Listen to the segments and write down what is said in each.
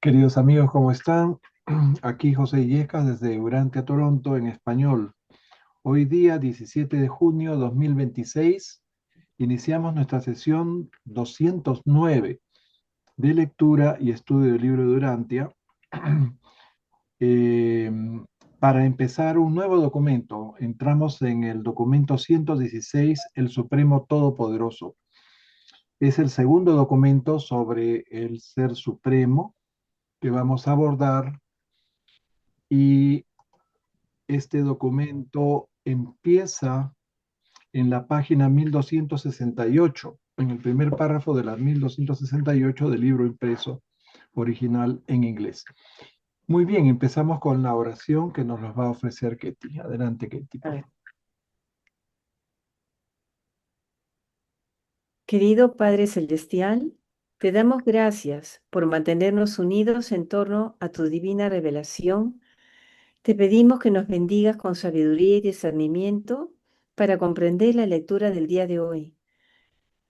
Queridos amigos, ¿cómo están? Aquí José Illescas desde Urantia, Toronto, en español. Hoy día, 17 de junio de 2026, iniciamos nuestra sesión 209 de lectura y estudio del libro de Urantia eh, para empezar un nuevo documento. Entramos en el documento 116, el Supremo Todopoderoso. Es el segundo documento sobre el Ser Supremo que vamos a abordar y este documento empieza en la página 1268, en el primer párrafo de la 1268 del libro impreso original en inglés. Muy bien, empezamos con la oración que nos va a ofrecer Ketty. Adelante, Ketty, A por ver. favor. Querido Padre Celestial, te damos gracias por mantenernos unidos en torno a tu divina revelación. Te pedimos que nos bendigas con sabiduría y discernimiento para comprender la lectura del día de hoy.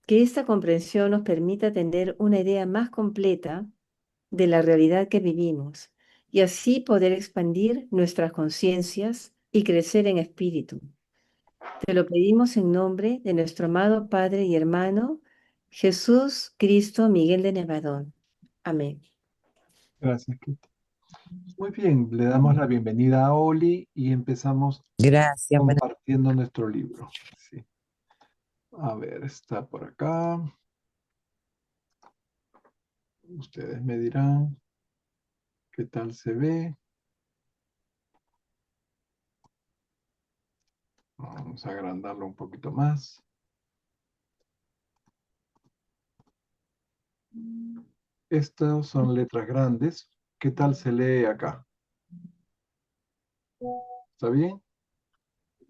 Que esta comprensión nos permita tener una idea más completa de la realidad que vivimos y así poder expandir nuestras conciencias y crecer en espíritu. Te lo pedimos en nombre de nuestro amado Padre y hermano Jesús Cristo Miguel de Nevadón. Amén. Gracias, Ketty. Muy bien, le damos la bienvenida a Oli y empezamos Gracias, buenas. compartiendo nuestro libro. Sí. A ver, está por acá. Ustedes me dirán qué tal se ve. Vamos a agrandarlo un poquito más. Estas son letras grandes. ¿Qué tal se lee acá? ¿Está bien?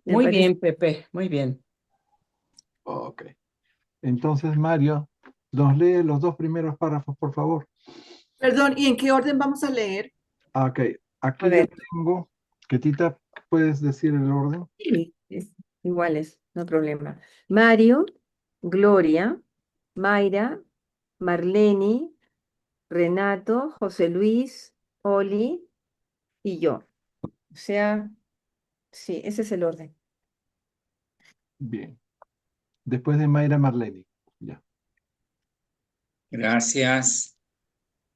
Me Muy parece. bien, Pepe, muy bien. Ok. Entonces, Mario, nos lee los dos primeros párrafos, por favor. Perdón, ¿y en qué orden vamos a leer? Ok. A Aquí yo ver, tengo, Ketita, ¿puedes decir el orden? sí, iguales, no problema. Mario, Gloria, Mayra, Marlene, Renato, José Luis, Oli y yo. O sea, sí, ese es el orden. Bien. Después de Mayra Marlene. Ya. Gracias.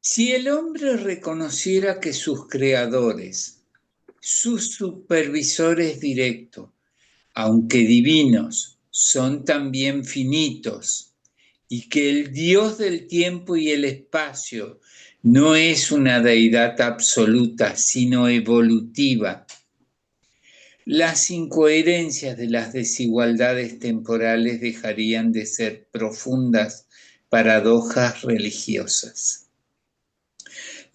Si el hombre reconociera que sus creadores, sus supervisores directos, aunque divinos, son también finitos, y que el Dios del tiempo y el espacio no es una deidad absoluta, sino evolutiva, las incoherencias de las desigualdades temporales dejarían de ser profundas paradojas religiosas.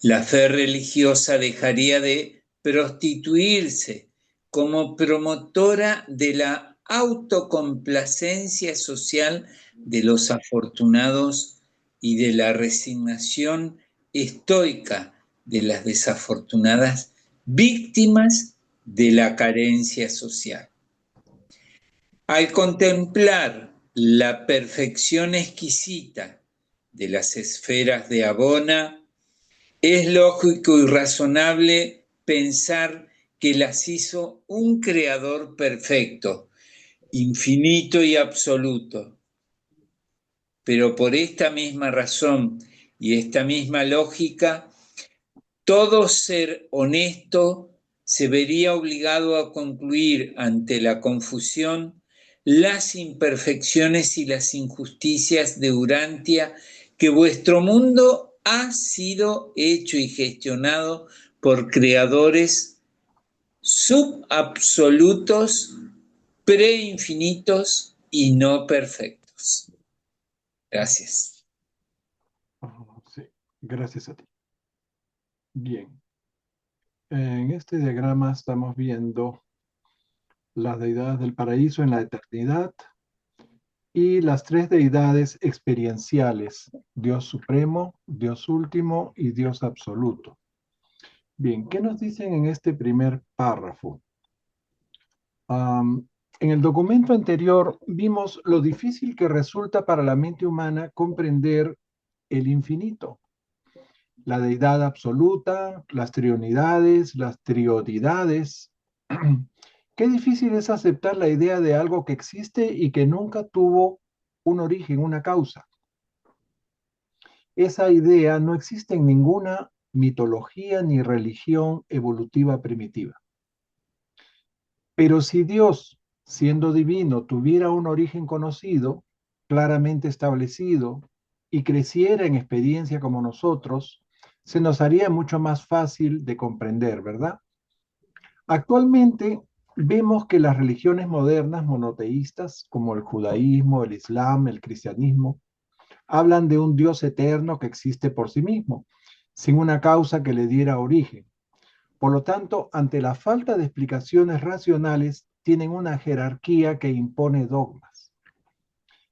La fe religiosa dejaría de prostituirse como promotora de la autocomplacencia social de los afortunados y de la resignación estoica de las desafortunadas víctimas de la carencia social. Al contemplar la perfección exquisita de las esferas de Abona, es lógico y razonable pensar que las hizo un creador perfecto, infinito y absoluto. Pero por esta misma razón y esta misma lógica, todo ser honesto se vería obligado a concluir ante la confusión las imperfecciones y las injusticias de Urantia que vuestro mundo ha sido hecho y gestionado por creadores subabsolutos, preinfinitos y no perfectos. Gracias. Sí. Gracias a ti. Bien. En este diagrama estamos viendo las deidades del paraíso en la eternidad y las tres deidades experienciales, Dios supremo, Dios último y Dios absoluto. Bien, ¿qué nos dicen en este primer párrafo? En el documento anterior vimos lo difícil que resulta para la mente humana comprender el infinito. la deidad absoluta, las triunidades, las triodidades. Qué difícil es aceptar la idea de algo que existe y que nunca tuvo un origen, una causa. Esa idea no existe en ninguna mitología ni religión evolutiva primitiva. Pero si Dios, siendo divino, tuviera un origen conocido, claramente establecido, y creciera en experiencia como nosotros, se nos haría mucho más fácil de comprender, ¿verdad? Actualmente vemos que las religiones modernas monoteístas, como el judaísmo, el islam, el cristianismo, hablan de un Dios eterno que existe por sí mismo, sin una causa que le diera origen. Por lo tanto, ante la falta de explicaciones racionales, tienen una jerarquía que impone dogmas.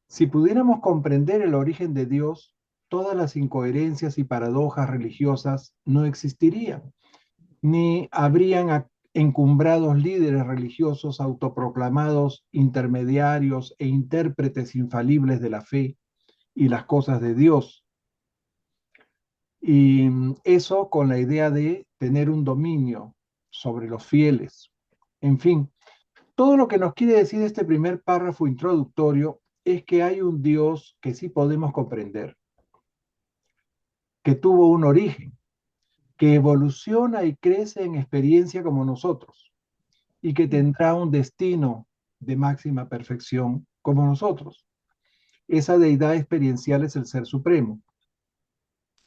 Si pudiéramos comprender el origen de Dios, todas las incoherencias y paradojas religiosas no existirían, ni habrían encumbrados líderes religiosos autoproclamados intermediarios e intérpretes infalibles de la fe y las cosas de Dios. Y eso con la idea de tener un dominio sobre los fieles. En fin, todo lo que nos quiere decir este primer párrafo introductorio es que hay un Dios que sí podemos comprender, que tuvo un origen, que evoluciona y crece en experiencia como nosotros y que tendrá un destino de máxima perfección como nosotros. Esa deidad experiencial es el Ser Supremo,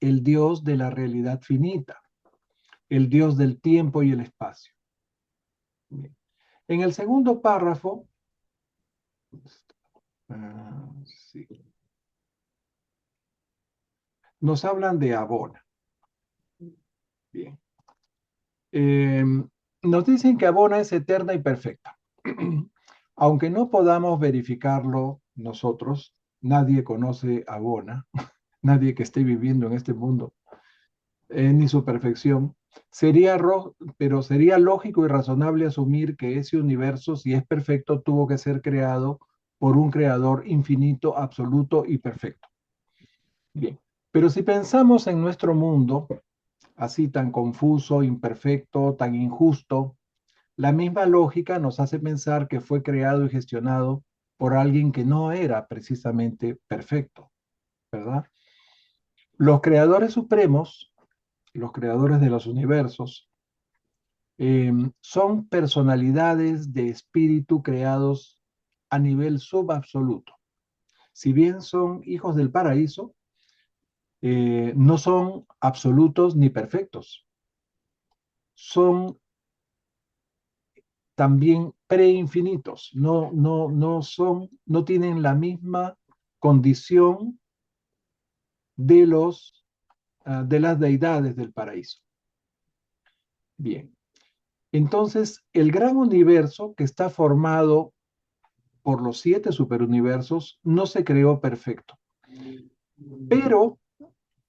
el Dios de la realidad finita, el Dios del tiempo y el espacio. Bien. En el segundo párrafo, sí, nos hablan de Abona. Bien. Nos dicen que Abona es eterna y perfecta. Aunque no podamos verificarlo nosotros, nadie conoce a Abona, nadie que esté viviendo en este mundo, ni su perfección. Pero sería lógico y razonable asumir que ese universo, si es perfecto, tuvo que ser creado por un creador infinito, absoluto y perfecto. Bien, pero si pensamos en nuestro mundo, así tan confuso, imperfecto, tan injusto, la misma lógica nos hace pensar que fue creado y gestionado por alguien que no era precisamente perfecto, ¿verdad? Los creadores supremos, los creadores de los universos, son personalidades de espíritu creados a nivel subabsoluto. Si bien son hijos del paraíso, no son absolutos ni perfectos. Son también preinfinitos. No tienen la misma condición de de las deidades del paraíso. Bien. Entonces, el gran universo que está formado por los 7 superuniversos no se creó perfecto, pero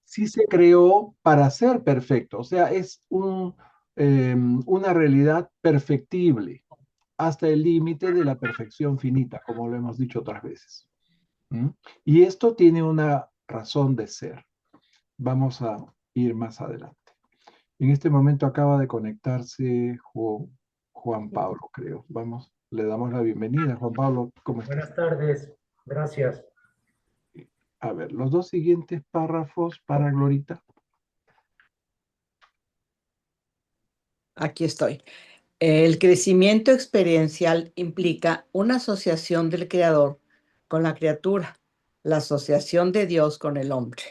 sí se creó para ser perfecto, o sea, es una realidad perfectible hasta el límite de la perfección finita, como lo hemos dicho otras veces. ¿Mm? Y esto tiene una razón de ser. Vamos a ir más adelante. En este momento acaba de conectarse Juan Pablo, creo. Vamos, le damos la bienvenida. Juan Pablo, ¿cómo estás? Buenas tardes, gracias. A ver, los dos siguientes párrafos para Glorita. Aquí estoy. El crecimiento experiencial implica una asociación del creador con la criatura, la asociación de Dios con el hombre.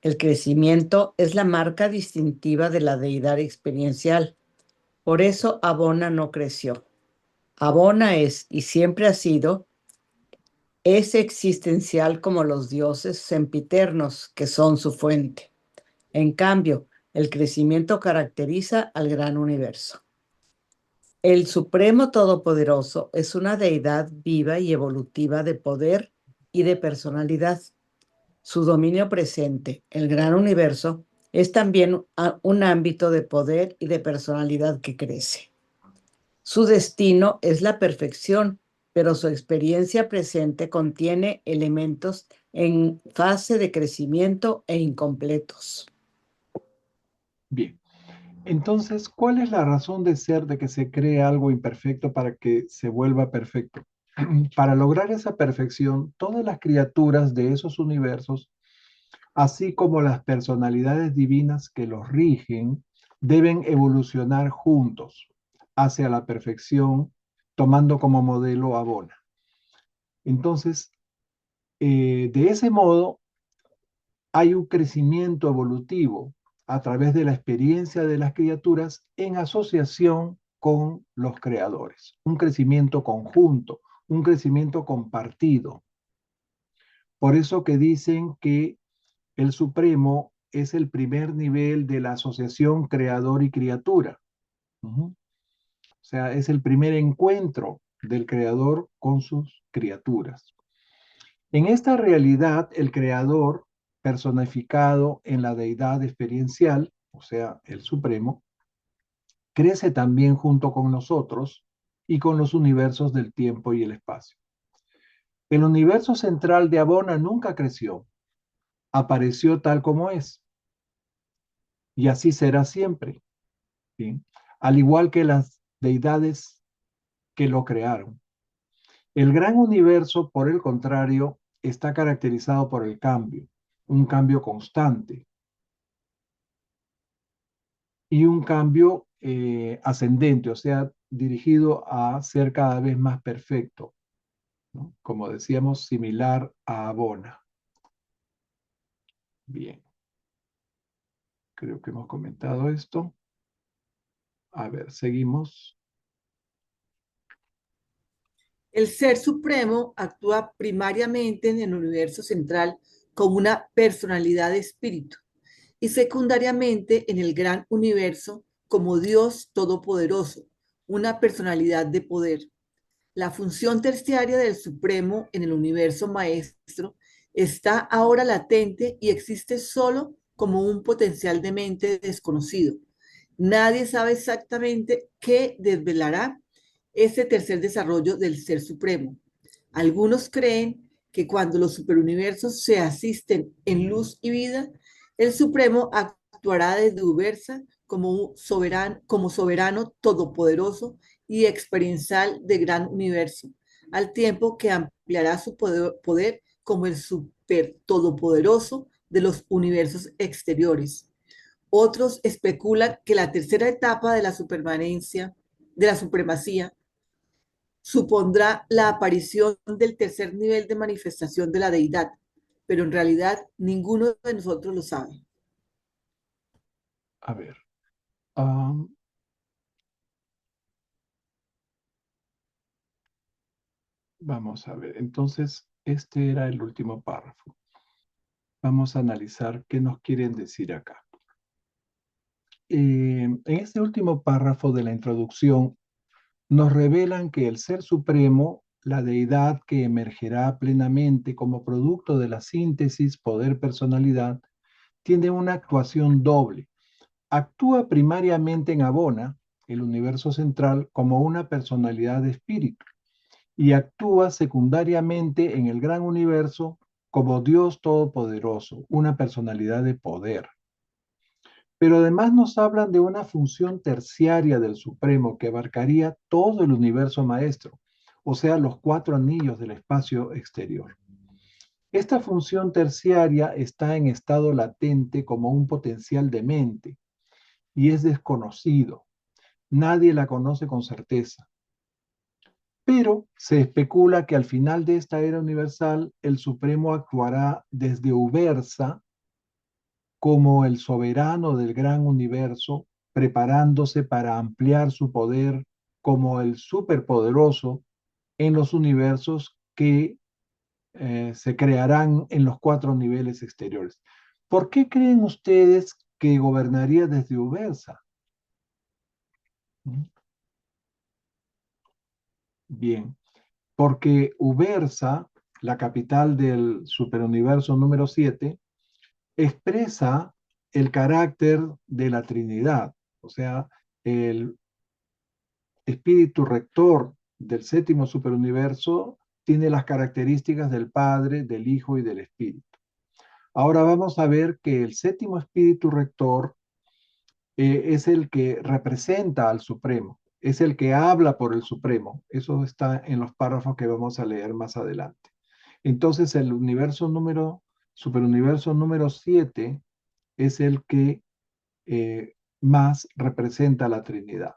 El crecimiento es la marca distintiva de la deidad experiencial. Por eso Abona no creció. Abona es, y siempre ha sido, es existencial como los dioses sempiternos que son su fuente. En cambio, el crecimiento caracteriza al gran universo. El Supremo Todopoderoso es una deidad viva y evolutiva de poder y de personalidad. Su dominio presente, el gran universo, es también un ámbito de poder y de personalidad que crece. Su destino es la perfección, pero su experiencia presente contiene elementos en fase de crecimiento e incompletos. Bien. Entonces, ¿cuál es la razón de ser de que se cree algo imperfecto para que se vuelva perfecto? Para lograr esa perfección, todas las criaturas de esos universos, así como las personalidades divinas que los rigen, deben evolucionar juntos hacia la perfección, tomando como modelo a Bona. Entonces, de ese modo, hay un crecimiento evolutivo a través de la experiencia de las criaturas en asociación con los creadores. Un crecimiento conjunto, un crecimiento compartido. Por eso que dicen que el Supremo es el primer nivel de la asociación creador y criatura. O sea, es el primer encuentro del creador con sus criaturas. En esta realidad, el creador, personificado en la deidad experiencial, o sea, el Supremo, crece también junto con nosotros y con los universos del tiempo y el espacio. El universo central de Abona nunca creció, apareció tal como es, y así será siempre, ¿sí? Al igual que las deidades que lo crearon. El gran universo, por el contrario, está caracterizado por el cambio, un cambio constante y un cambio ascendente, o sea, dirigido a ser cada vez más perfecto, ¿no? Como decíamos, similar a Abona. Bien, creo que hemos comentado esto. A ver, seguimos. El Ser Supremo actúa primariamente en el universo central como una personalidad de espíritu y secundariamente en el gran universo como Dios Todopoderoso, una personalidad de poder. La función terciaria del Supremo en el universo maestro está ahora latente y existe solo como un potencial de mente desconocido. Nadie sabe exactamente qué desvelará ese tercer desarrollo del Ser Supremo. Algunos creen que cuando los superuniversos se asisten en luz y vida, el Supremo actuará desde Ubersa como soberano todopoderoso y experiencial de gran universo, al tiempo que ampliará su poder como el super todopoderoso de los universos exteriores. Otros especulan que la tercera etapa de la supermanencia, de la supremacía, supondrá la aparición del tercer nivel de manifestación de la deidad, pero en realidad ninguno de nosotros lo sabe. A ver. um, Vamos a ver. Entonces, este era el último párrafo. Vamos a analizar qué nos quieren decir acá. En este último párrafo de la introducción, nos revelan que el Ser Supremo, la deidad que emergerá plenamente como producto de la síntesis poder-personalidad, tiene una actuación doble. Actúa primariamente en Abona, el universo central, como una personalidad de espíritu, y actúa secundariamente en el gran universo como Dios Todopoderoso, una personalidad de poder. Pero además nos hablan de una función terciaria del Supremo que abarcaría todo el universo maestro, o sea, los cuatro anillos del espacio exterior. Esta función terciaria está en estado latente como un potencial de mente y es desconocido. Nadie la conoce con certeza. Pero se especula que al final de esta era universal, el Supremo actuará desde Ubersa como el soberano del gran universo, preparándose para ampliar su poder como el superpoderoso en los universos que se crearán en los cuatro niveles exteriores. ¿Por qué creen ustedes que gobernaría desde Ubersa? Bien, porque Ubersa, la capital del superuniverso número 7, expresa el carácter de la Trinidad, o sea, el espíritu rector del séptimo superuniverso tiene las características del Padre, del Hijo y del Espíritu. Ahora vamos a ver que el séptimo espíritu rector es el que representa al Supremo, es el que habla por el Supremo. Eso está en los párrafos que vamos a leer más adelante. Entonces, el superuniverso número 7 es el que más representa a la Trinidad.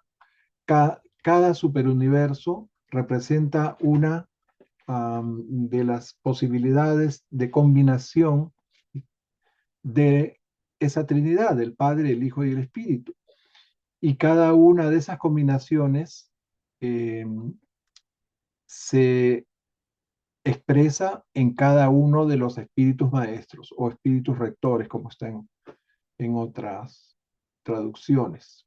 Cada superuniverso representa una de las posibilidades de combinación de esa Trinidad, del Padre, el Hijo y el Espíritu. Y cada una de esas combinaciones se expresa en cada uno de los espíritus maestros o espíritus rectores, como está en otras traducciones.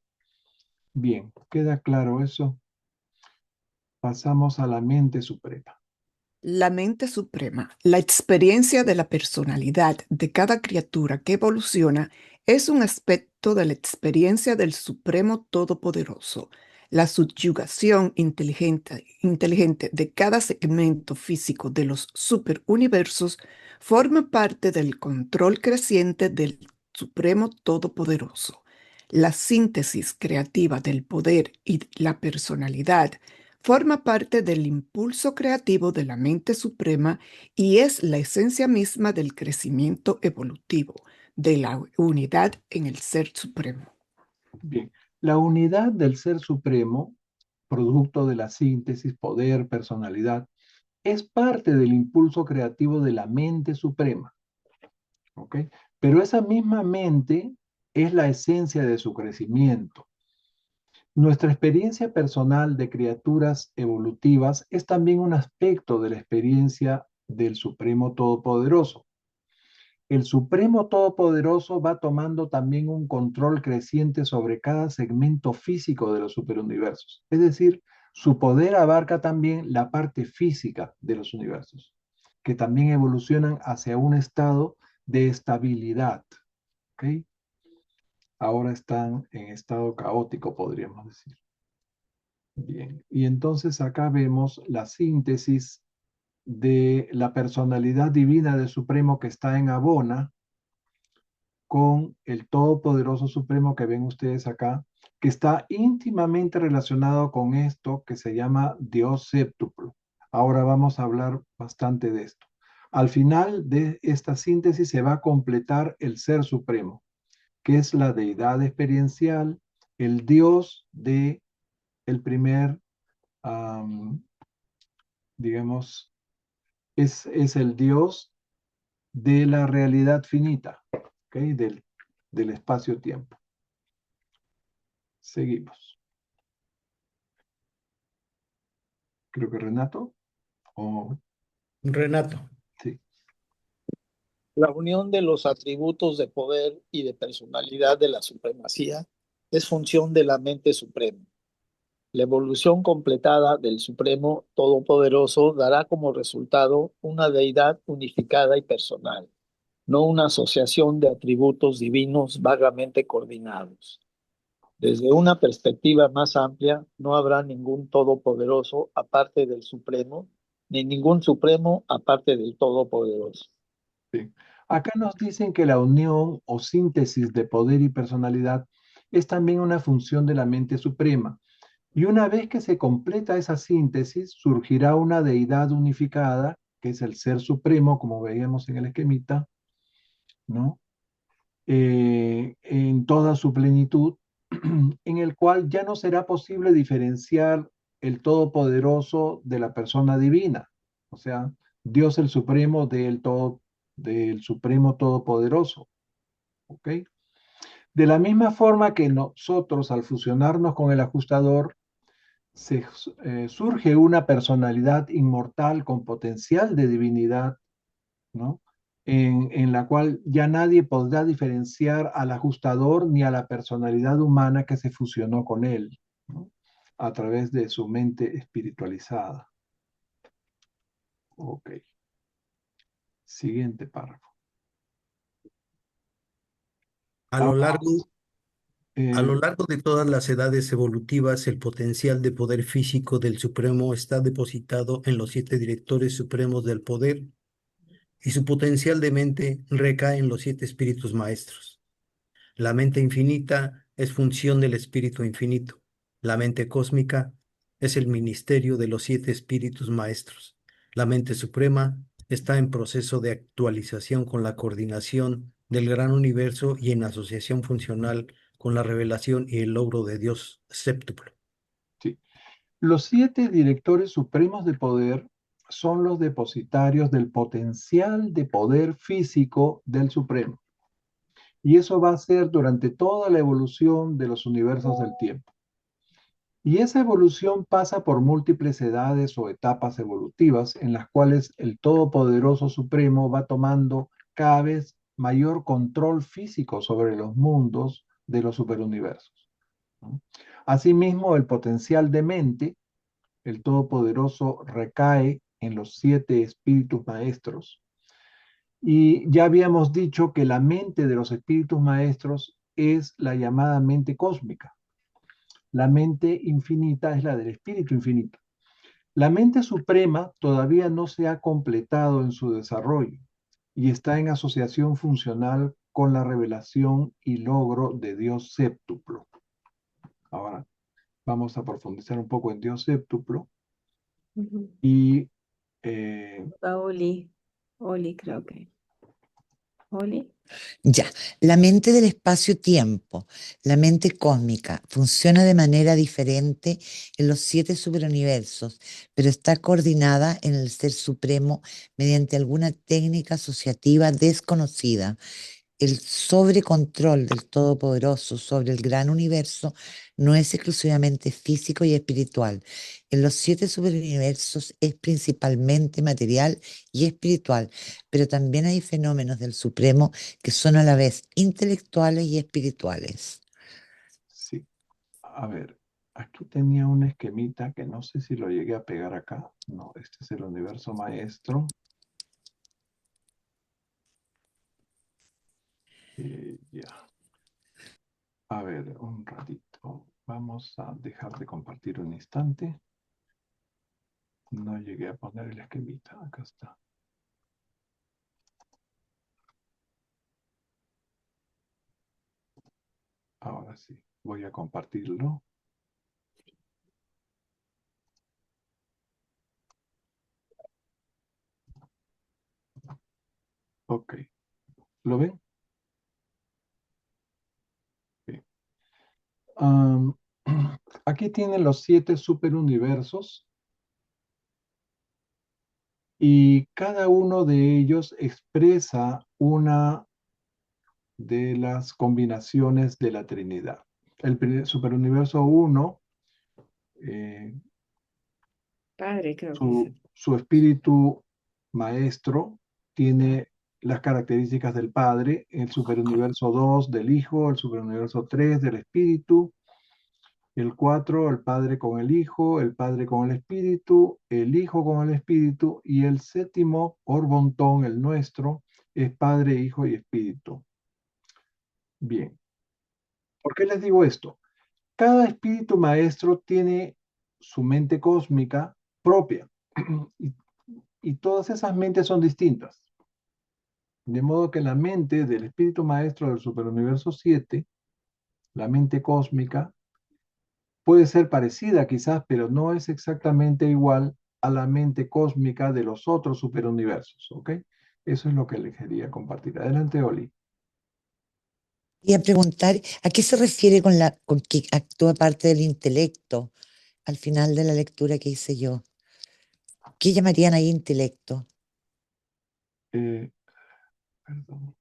Bien, ¿queda claro eso? Pasamos a la mente suprema. La mente suprema, la experiencia de la personalidad de cada criatura que evoluciona, es un aspecto de la experiencia del Supremo Todopoderoso. La subyugación inteligente de cada segmento físico de los superuniversos forma parte del control creciente del Supremo Todopoderoso. La síntesis creativa del poder y la personalidad forma parte del impulso creativo de la mente suprema y es la esencia misma del crecimiento evolutivo, de la unidad en el Ser Supremo. Bien, la unidad del Ser Supremo, producto de la síntesis, poder, personalidad, es parte del impulso creativo de la mente suprema. ¿Ok? Pero esa misma mente es la esencia de su crecimiento. Nuestra experiencia personal de criaturas evolutivas es también un aspecto de la experiencia del Supremo Todopoderoso. El Supremo Todopoderoso va tomando también un control creciente sobre cada segmento físico de los superuniversos. Es decir, su poder abarca también la parte física de los universos, que también evolucionan hacia un estado de estabilidad. ¿Ok? Ahora están en estado caótico, podríamos decir. Bien, y entonces acá vemos la síntesis de la personalidad divina del Supremo que está en Abona con el Todopoderoso Supremo que ven ustedes acá, que está íntimamente relacionado con esto que se llama Dios séptuplo. Ahora vamos a hablar bastante de esto. Al final de esta síntesis se va a completar el Ser Supremo, que es la deidad experiencial, el Dios de el primer, digamos, es el Dios de la realidad finita, ¿okay? Del espacio-tiempo. Seguimos. Creo que Renato. Renato. Sí. La unión de los atributos de poder y de personalidad de la supremacía es función de la mente suprema. La evolución completada del Supremo Todopoderoso dará como resultado una deidad unificada y personal, no una asociación de atributos divinos vagamente coordinados. Desde una perspectiva más amplia, no habrá ningún Todopoderoso aparte del Supremo, ni ningún Supremo aparte del Todopoderoso. Sí. Acá nos dicen que la unión o síntesis de poder y personalidad es también una función de la mente suprema. Y una vez que se completa esa síntesis, surgirá una deidad unificada, que es el Ser Supremo, como veíamos en el esquemita, ¿no? En toda su plenitud, en el cual ya no será posible diferenciar el Todopoderoso de la persona divina, o sea, Dios el Supremo del Supremo Todopoderoso, ¿ok? De la misma forma que nosotros al fusionarnos con el ajustador, surge una personalidad inmortal con potencial de divinidad, ¿no? En la cual ya nadie podrá diferenciar al ajustador ni a la personalidad humana que se fusionó con él, ¿no? A través de su mente espiritualizada. Ok. Siguiente párrafo. A lo largo Eh, A lo largo de todas las edades evolutivas, el potencial de poder físico del Supremo está depositado en los 7 directores supremos del poder y su potencial de mente recae en los 7 espíritus maestros. La mente infinita es función del Espíritu Infinito. La mente cósmica es el ministerio de los 7 espíritus maestros. La mente suprema está en proceso de actualización con la coordinación del gran universo y en asociación funcional con la revelación y el logro de Dios séptuplo. Sí. Los 7 directores supremos de poder son los depositarios del potencial de poder físico del Supremo. Y eso va a ser durante toda la evolución de los universos del tiempo. Y esa evolución pasa por múltiples edades o etapas evolutivas en las cuales el Todopoderoso Supremo va tomando cada vez mayor control físico sobre los mundos de los superuniversos, ¿no? Asimismo, el potencial de mente, el Todopoderoso recae en los 7 espíritus maestros. Y ya habíamos dicho que la mente de los espíritus maestros es la llamada mente cósmica. La mente infinita es la del espíritu infinito. La mente suprema todavía no se ha completado en su desarrollo y está en asociación funcional con la revelación y logro de Dios séptuplo. Ahora vamos a profundizar un poco en Dios séptuplo y Oli, creo que. Oli. Ya, la mente del espacio-tiempo, la mente cósmica, funciona de manera diferente en los 7 superuniversos, pero está coordinada en el Ser Supremo mediante alguna técnica asociativa desconocida. El sobrecontrol del Todopoderoso sobre el gran universo no es exclusivamente físico y espiritual. En los 7 superuniversos es principalmente material y espiritual, pero también hay fenómenos del Supremo que son a la vez intelectuales y espirituales. sí, a ver, aquí tenía un esquemita que no sé si lo llegué a pegar acá. No, este es el universo maestro. Ya. A ver, un ratito. Vamos a dejar de compartir un instante. No llegué a poner el esquemita. Acá está. Ahora sí, voy a compartirlo. Ok. ¿Lo ven? Okay. Aquí tienen los 7 superuniversos y cada uno de ellos expresa una de las combinaciones de la Trinidad. El superuniverso 1, Padre, creo que es. su espíritu maestro tiene las características del Padre, el superuniverso 2 del Hijo, el superuniverso 3 del Espíritu, el 4 el Padre con el Hijo, el Padre con el Espíritu, el Hijo con el Espíritu, y el 7º, Orbontón, el nuestro, es Padre, Hijo y Espíritu. Bien. ¿Por qué les digo esto? Cada espíritu maestro tiene su mente cósmica propia y todas esas mentes son distintas. De modo que la mente del espíritu maestro del superuniverso 7, la mente cósmica, puede ser parecida quizás, pero no es exactamente igual a la mente cósmica de los otros superuniversos, ¿ok? Eso es lo que les quería compartir. Adelante, Oli. Y a preguntar, ¿a qué se refiere con que actúa parte del intelecto al final de la lectura que hice yo? ¿Qué llamarían ahí intelecto? Perdón.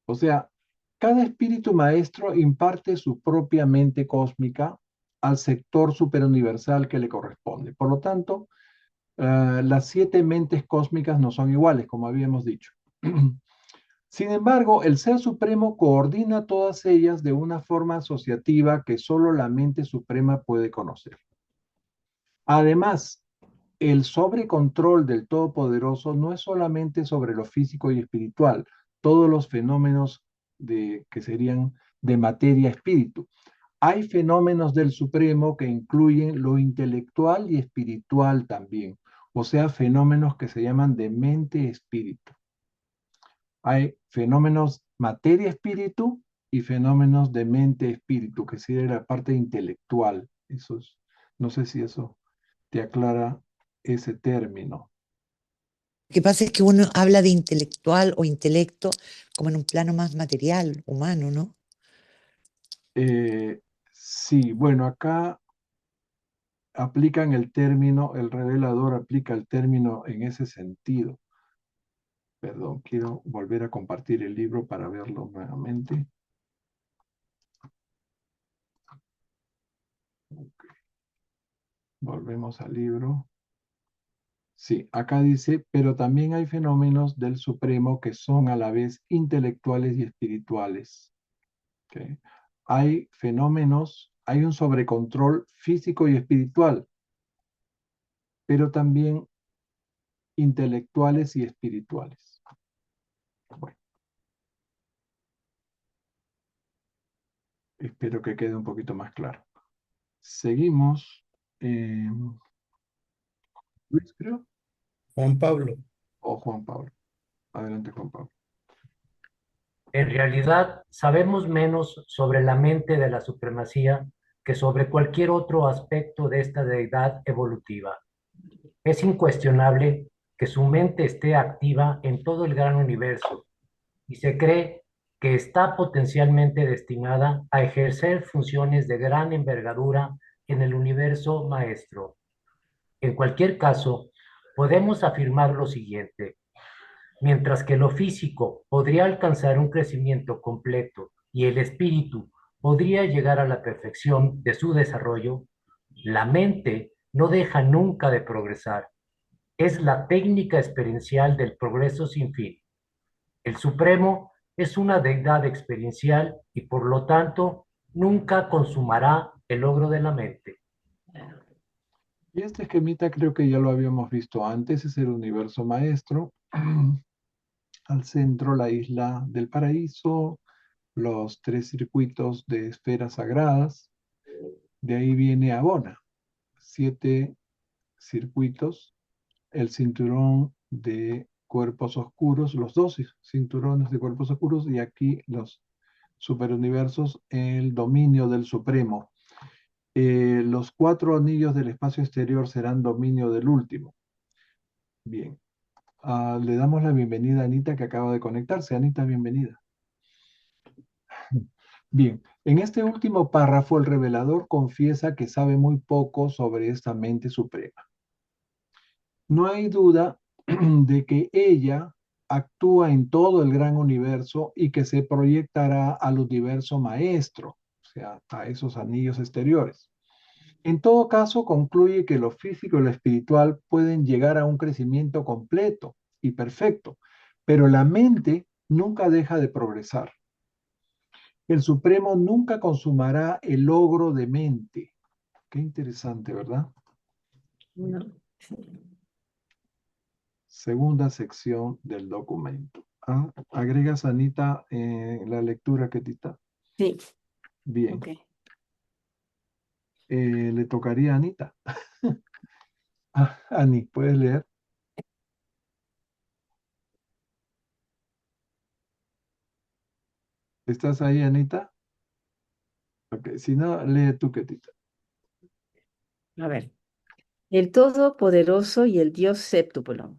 O sea, cada espíritu maestro imparte su propia mente cósmica al sector superuniversal que le corresponde. Por lo tanto, las 7 mentes cósmicas no son iguales, como habíamos dicho. Sin embargo, el Ser Supremo coordina todas ellas de una forma asociativa que solo la mente suprema puede conocer. Además, el sobrecontrol del Todopoderoso no es solamente sobre lo físico y espiritual, todos los fenómenos que serían de materia-espíritu. Hay fenómenos del Supremo que incluyen lo intelectual y espiritual también, o sea, fenómenos que se llaman de mente-espíritu. Hay fenómenos materia-espíritu y fenómenos de mente-espíritu, que sería la parte intelectual. Eso es, no sé si eso te aclara ese término. Lo que pasa es que uno habla de intelectual o intelecto como en un plano más material, humano, ¿no? Sí, bueno, acá aplican el término, el revelador aplica el término en ese sentido. Perdón, quiero volver a compartir el libro para verlo nuevamente. Ok. Volvemos al libro. Sí, acá dice, pero también hay fenómenos del Supremo que son a la vez intelectuales y espirituales. ¿Ok? Hay fenómenos, hay un sobrecontrol físico y espiritual, pero también intelectuales y espirituales. Bueno, espero que quede un poquito más claro. Seguimos. Luis, creo, Juan Pablo. o Juan Pablo. Adelante, Juan Pablo. En realidad, sabemos menos sobre la mente de la supremacía que sobre cualquier otro aspecto de esta deidad evolutiva. Es incuestionable que su mente esté activa en todo el gran universo y se cree que está potencialmente destinada a ejercer funciones de gran envergadura en el universo maestro. En cualquier caso, podemos afirmar lo siguiente. Mientras que lo físico podría alcanzar un crecimiento completo y el espíritu podría llegar a la perfección de su desarrollo, la mente no deja nunca de progresar. Es la técnica experiencial del progreso sin fin. El Supremo es una deidad experiencial y por lo tanto nunca consumará el logro de la mente. Y este esquemita creo que ya lo habíamos visto antes, es el universo maestro. Al centro la isla del paraíso, los 3 circuitos de esferas sagradas. De ahí viene Abona, 7 circuitos, el cinturón de cuerpos oscuros, los 12 cinturones de cuerpos oscuros, y aquí los superuniversos, el dominio del Supremo. Los 4 anillos del espacio exterior serán dominio del último. Bien. Le damos la bienvenida a Anita, que acaba de conectarse. Anita, bienvenida. Bien, en este último párrafo el revelador confiesa que sabe muy poco sobre esta mente suprema. No hay duda de que ella actúa en todo el gran universo y que se proyectará al universo maestro, o sea, a esos anillos exteriores. En todo caso, concluye que lo físico y lo espiritual pueden llegar a un crecimiento completo y perfecto, pero la mente nunca deja de progresar. El Supremo nunca consumará el logro de mente. Qué interesante, ¿verdad? No. Segunda sección del documento. ¿Agregas, Anita, la lectura que tita? Sí, Bien. ok. Le tocaría a Anita. Ani, ¿puedes leer? ¿Estás ahí, Anita? Ok, si no, lee tú, Ketita. A ver. El Todopoderoso y el Dios séptuplo.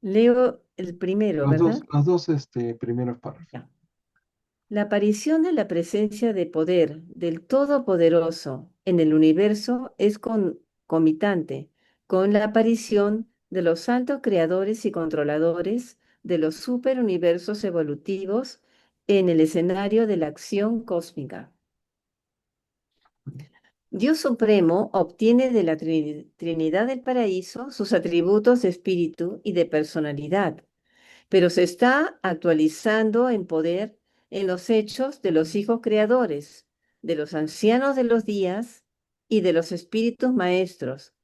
Leo el primero, ¿verdad? Los dos primeros párrafos. Ya. La aparición de la presencia de poder del Todopoderoso en el universo es concomitante con la aparición de los altos creadores y controladores de los superuniversos evolutivos en el escenario de la acción cósmica. Dios Supremo obtiene de la Trinidad del Paraíso sus atributos de espíritu y de personalidad, pero se está actualizando en poder en los hechos de los hijos creadores, de los ancianos de los días y de los espíritus maestros,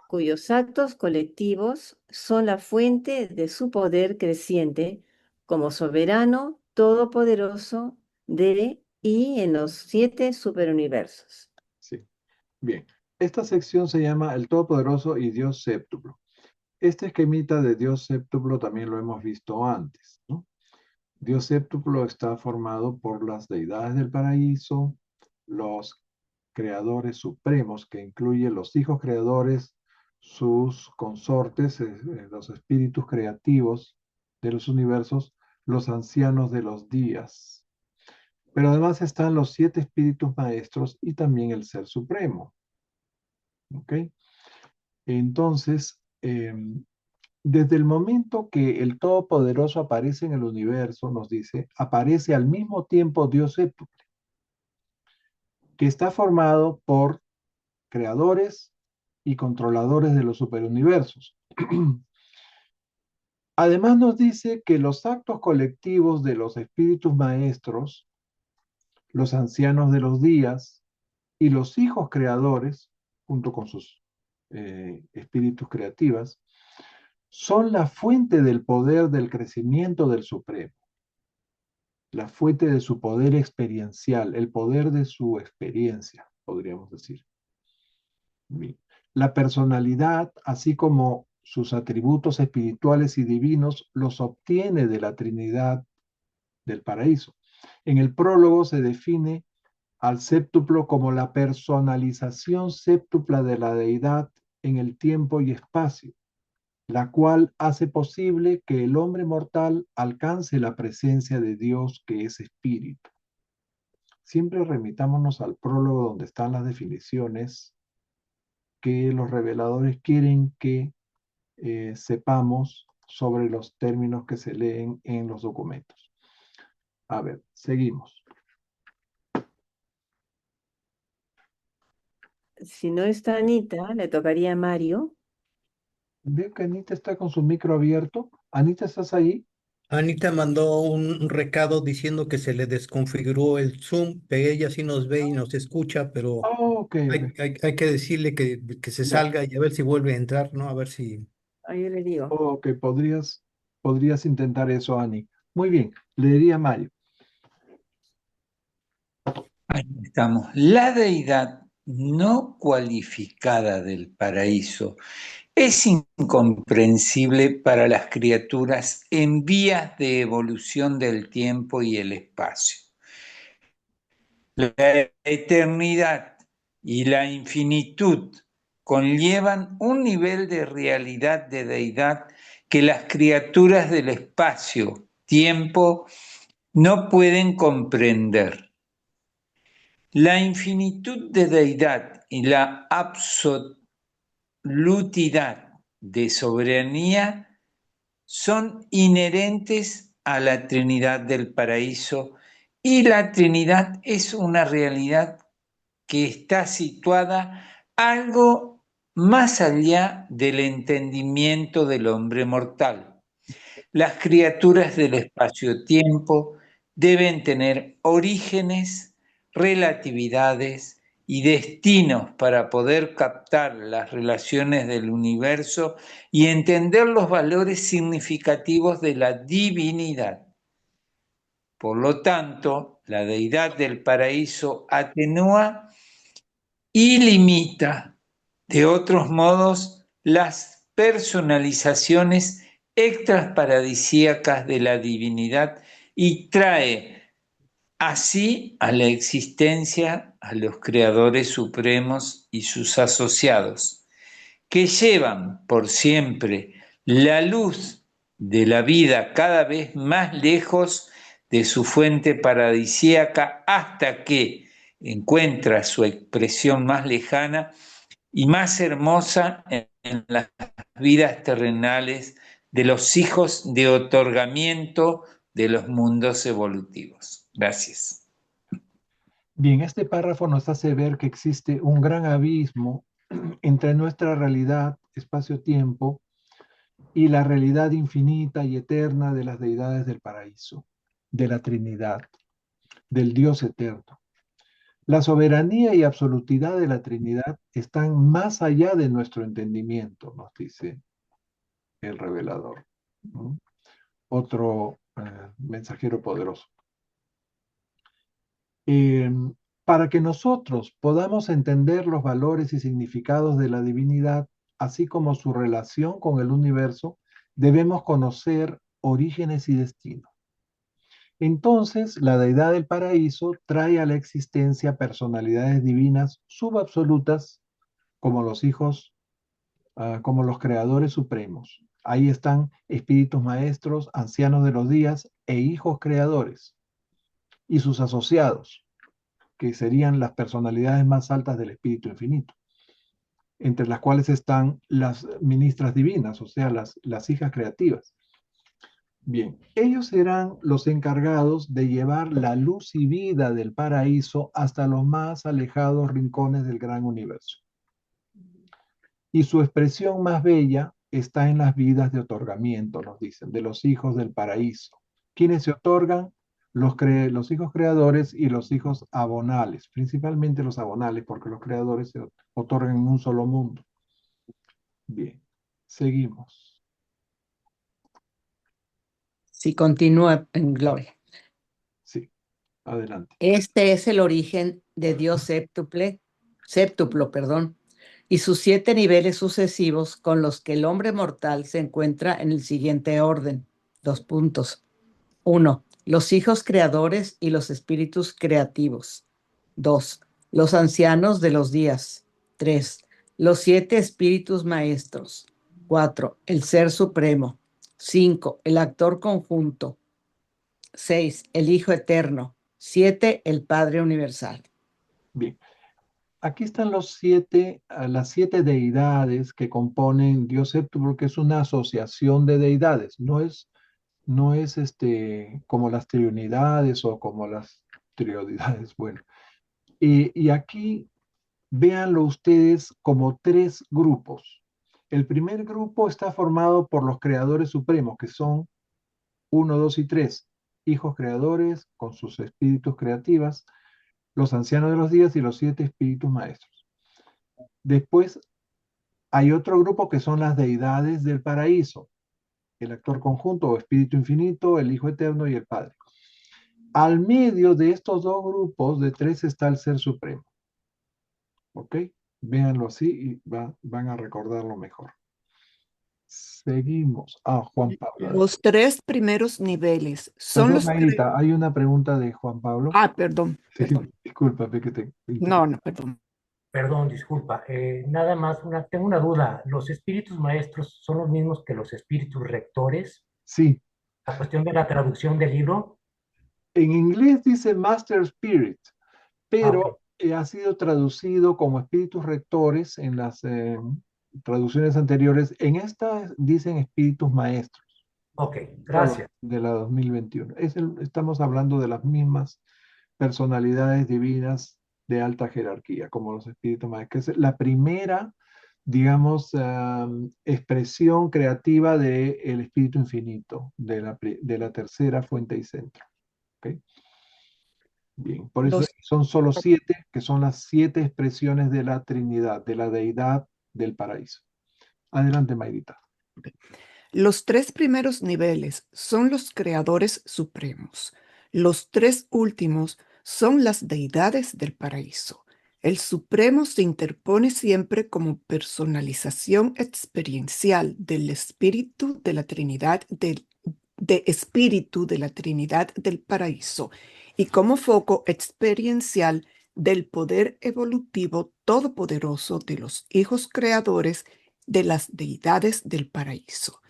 cuyos actos colectivos son la fuente de su poder creciente como soberano todopoderoso de y en los 7 superuniversos. Sí. Bien. Esta sección se llama El Todopoderoso y Dios Séptuplo. Este esquemita de Dios Séptuplo también lo hemos visto antes, ¿no? Dios séptuplo está formado por las deidades del paraíso, los creadores supremos, que incluye los hijos creadores, sus consortes, los espíritus creativos de los universos, los ancianos de los días. Pero además están los 7 espíritus maestros y también el Ser Supremo. ¿Ok? Entonces, desde el momento que el Todopoderoso aparece en el universo, nos dice, aparece al mismo tiempo Dios séptuple, que está formado por creadores y controladores de los superuniversos. Además nos dice que los actos colectivos de los espíritus maestros, los ancianos de los días y los hijos creadores, junto con sus espíritus creativas, son la fuente del poder del crecimiento del Supremo, la fuente de su poder experiencial, el poder de su experiencia, podríamos decir. Bien. La personalidad, así como sus atributos espirituales y divinos, los obtiene de la Trinidad del paraíso. En el prólogo se define al séptuplo como la personalización séptupla de la deidad en el tiempo y espacio, la cual hace posible que el hombre mortal alcance la presencia de Dios, que es espíritu. Siempre remitámonos al prólogo donde están las definiciones que los reveladores quieren que sepamos sobre los términos que se leen en los documentos. A ver, seguimos. Si no está Anita, le tocaría a Mario. Veo que Anita está con su micro abierto. Anita, ¿estás ahí? Anita mandó un recado diciendo que se le desconfiguró el Zoom, pero ella sí nos ve y nos escucha, pero Oh, ok, ok. hay que decirle que se Ya. salga y a ver si vuelve a entrar, ¿no? A ver si... Ahí yo le digo. Oh, ok, podrías intentar eso, Ani. Muy bien, le diría a Mario. Ahí estamos. La deidad no cualificada del paraíso es incomprensible para las criaturas en vías de evolución del tiempo y el espacio. La eternidad y la infinitud conllevan un nivel de realidad de deidad que las criaturas del espacio-tiempo no pueden comprender. La infinitud de deidad y la absolutidad de soberanía son inherentes a la Trinidad del paraíso, y la Trinidad es una realidad que está situada algo más allá del entendimiento del hombre mortal. Las criaturas del espacio-tiempo deben tener orígenes, relatividades y destinos para poder captar las relaciones del universo y entender los valores significativos de la divinidad. Por lo tanto, la deidad del paraíso atenúa y limita, de otros modos, las personalizaciones extraparadisíacas de la divinidad y trae así a la existencia a los creadores supremos y sus asociados, que llevan por siempre la luz de la vida cada vez más lejos de su fuente paradisíaca hasta que encuentra su expresión más lejana y más hermosa en las vidas terrenales de los hijos de otorgamiento de los mundos evolutivos. Gracias. Bien, este párrafo nos hace ver que existe un gran abismo entre nuestra realidad, espacio-tiempo, y la realidad infinita y eterna de las deidades del paraíso, de la Trinidad, del Dios eterno. La soberanía y absolutidad de la Trinidad están más allá de nuestro entendimiento, nos dice el revelador. ¿No? Otro mensajero poderoso. Para que nosotros podamos entender los valores y significados de la divinidad, así como su relación con el universo, debemos conocer orígenes y destino. Entonces, la deidad del paraíso trae a la existencia personalidades divinas subabsolutas como los hijos, como los creadores supremos. Ahí están espíritus maestros, ancianos de los días e hijos creadores y sus asociados, que serían las personalidades más altas del espíritu infinito, entre las cuales están las ministras divinas, o sea, las hijas creativas. Bien, ellos serán los encargados de llevar la luz y vida del paraíso hasta los más alejados rincones del gran universo. Y su expresión más bella está en las vidas de otorgamiento, nos dicen, de los hijos del paraíso. ¿Quiénes se otorgan? Los hijos creadores y los hijos abonales, principalmente los abonales, porque los creadores se otorgan en un solo mundo. Bien, seguimos. Si continúa en gloria. Sí, adelante. Este es el origen de Dios séptuplo, y sus 7 niveles sucesivos con los que el hombre mortal se encuentra en el siguiente orden. 1. Los hijos creadores y los espíritus creativos. 2. Los ancianos de los días. 3. Los 7 espíritus maestros. 4. El ser supremo. 5. El actor conjunto. 6. El Hijo eterno. 7. El Padre universal. Bien, aquí están las 7 deidades que componen Dios séptuplo, que es una asociación de deidades. No es como las triunidades o como las triodidades. Bueno, y aquí véanlo ustedes como 3 grupos. El primer grupo está formado por los creadores supremos, que son 1, 2 y 3, hijos creadores con sus espíritus creativas, los ancianos de los días y los 7 espíritus maestros. Después hay otro grupo que son las deidades del paraíso, el actor conjunto o espíritu infinito, el Hijo eterno y el Padre. Al medio de estos 2 grupos de 3 está el Ser Supremo. ¿Ok? Véanlo así y van a recordarlo mejor. Seguimos. Juan Pablo. Los 3 primeros niveles son Perdón, los... Mayrita, hay una pregunta de Juan Pablo. Perdón, Sí, perdón. discúlpame que te... No, perdón. Perdón, disculpa. Nada más, tengo una duda. ¿Los espíritus maestros son los mismos que los espíritus rectores? Sí, La cuestión de la traducción del libro. en inglés dice Master Spirit, pero Ok. ha sido traducido como espíritus rectores en las traducciones anteriores. En esta dicen espíritus maestros. Ok, gracias. De la 2021. Estamos hablando de las mismas personalidades divinas de alta jerarquía, como los espíritus maestros, que es la primera, digamos, expresión creativa del espíritu infinito, de la tercera fuente y centro. ¿Okay? Bien, por eso son solo 7, que son las 7 expresiones de la Trinidad, de la deidad del paraíso. Adelante, Mayrita. Los 3 primeros niveles son los creadores supremos. Los 3 últimos son las deidades del paraíso. El supremo se interpone siempre como personalización experiencial del espíritu de la Trinidad de espíritu de la Trinidad del paraíso y como foco experiencial del poder evolutivo todopoderoso de los hijos creadores de las deidades del paraíso.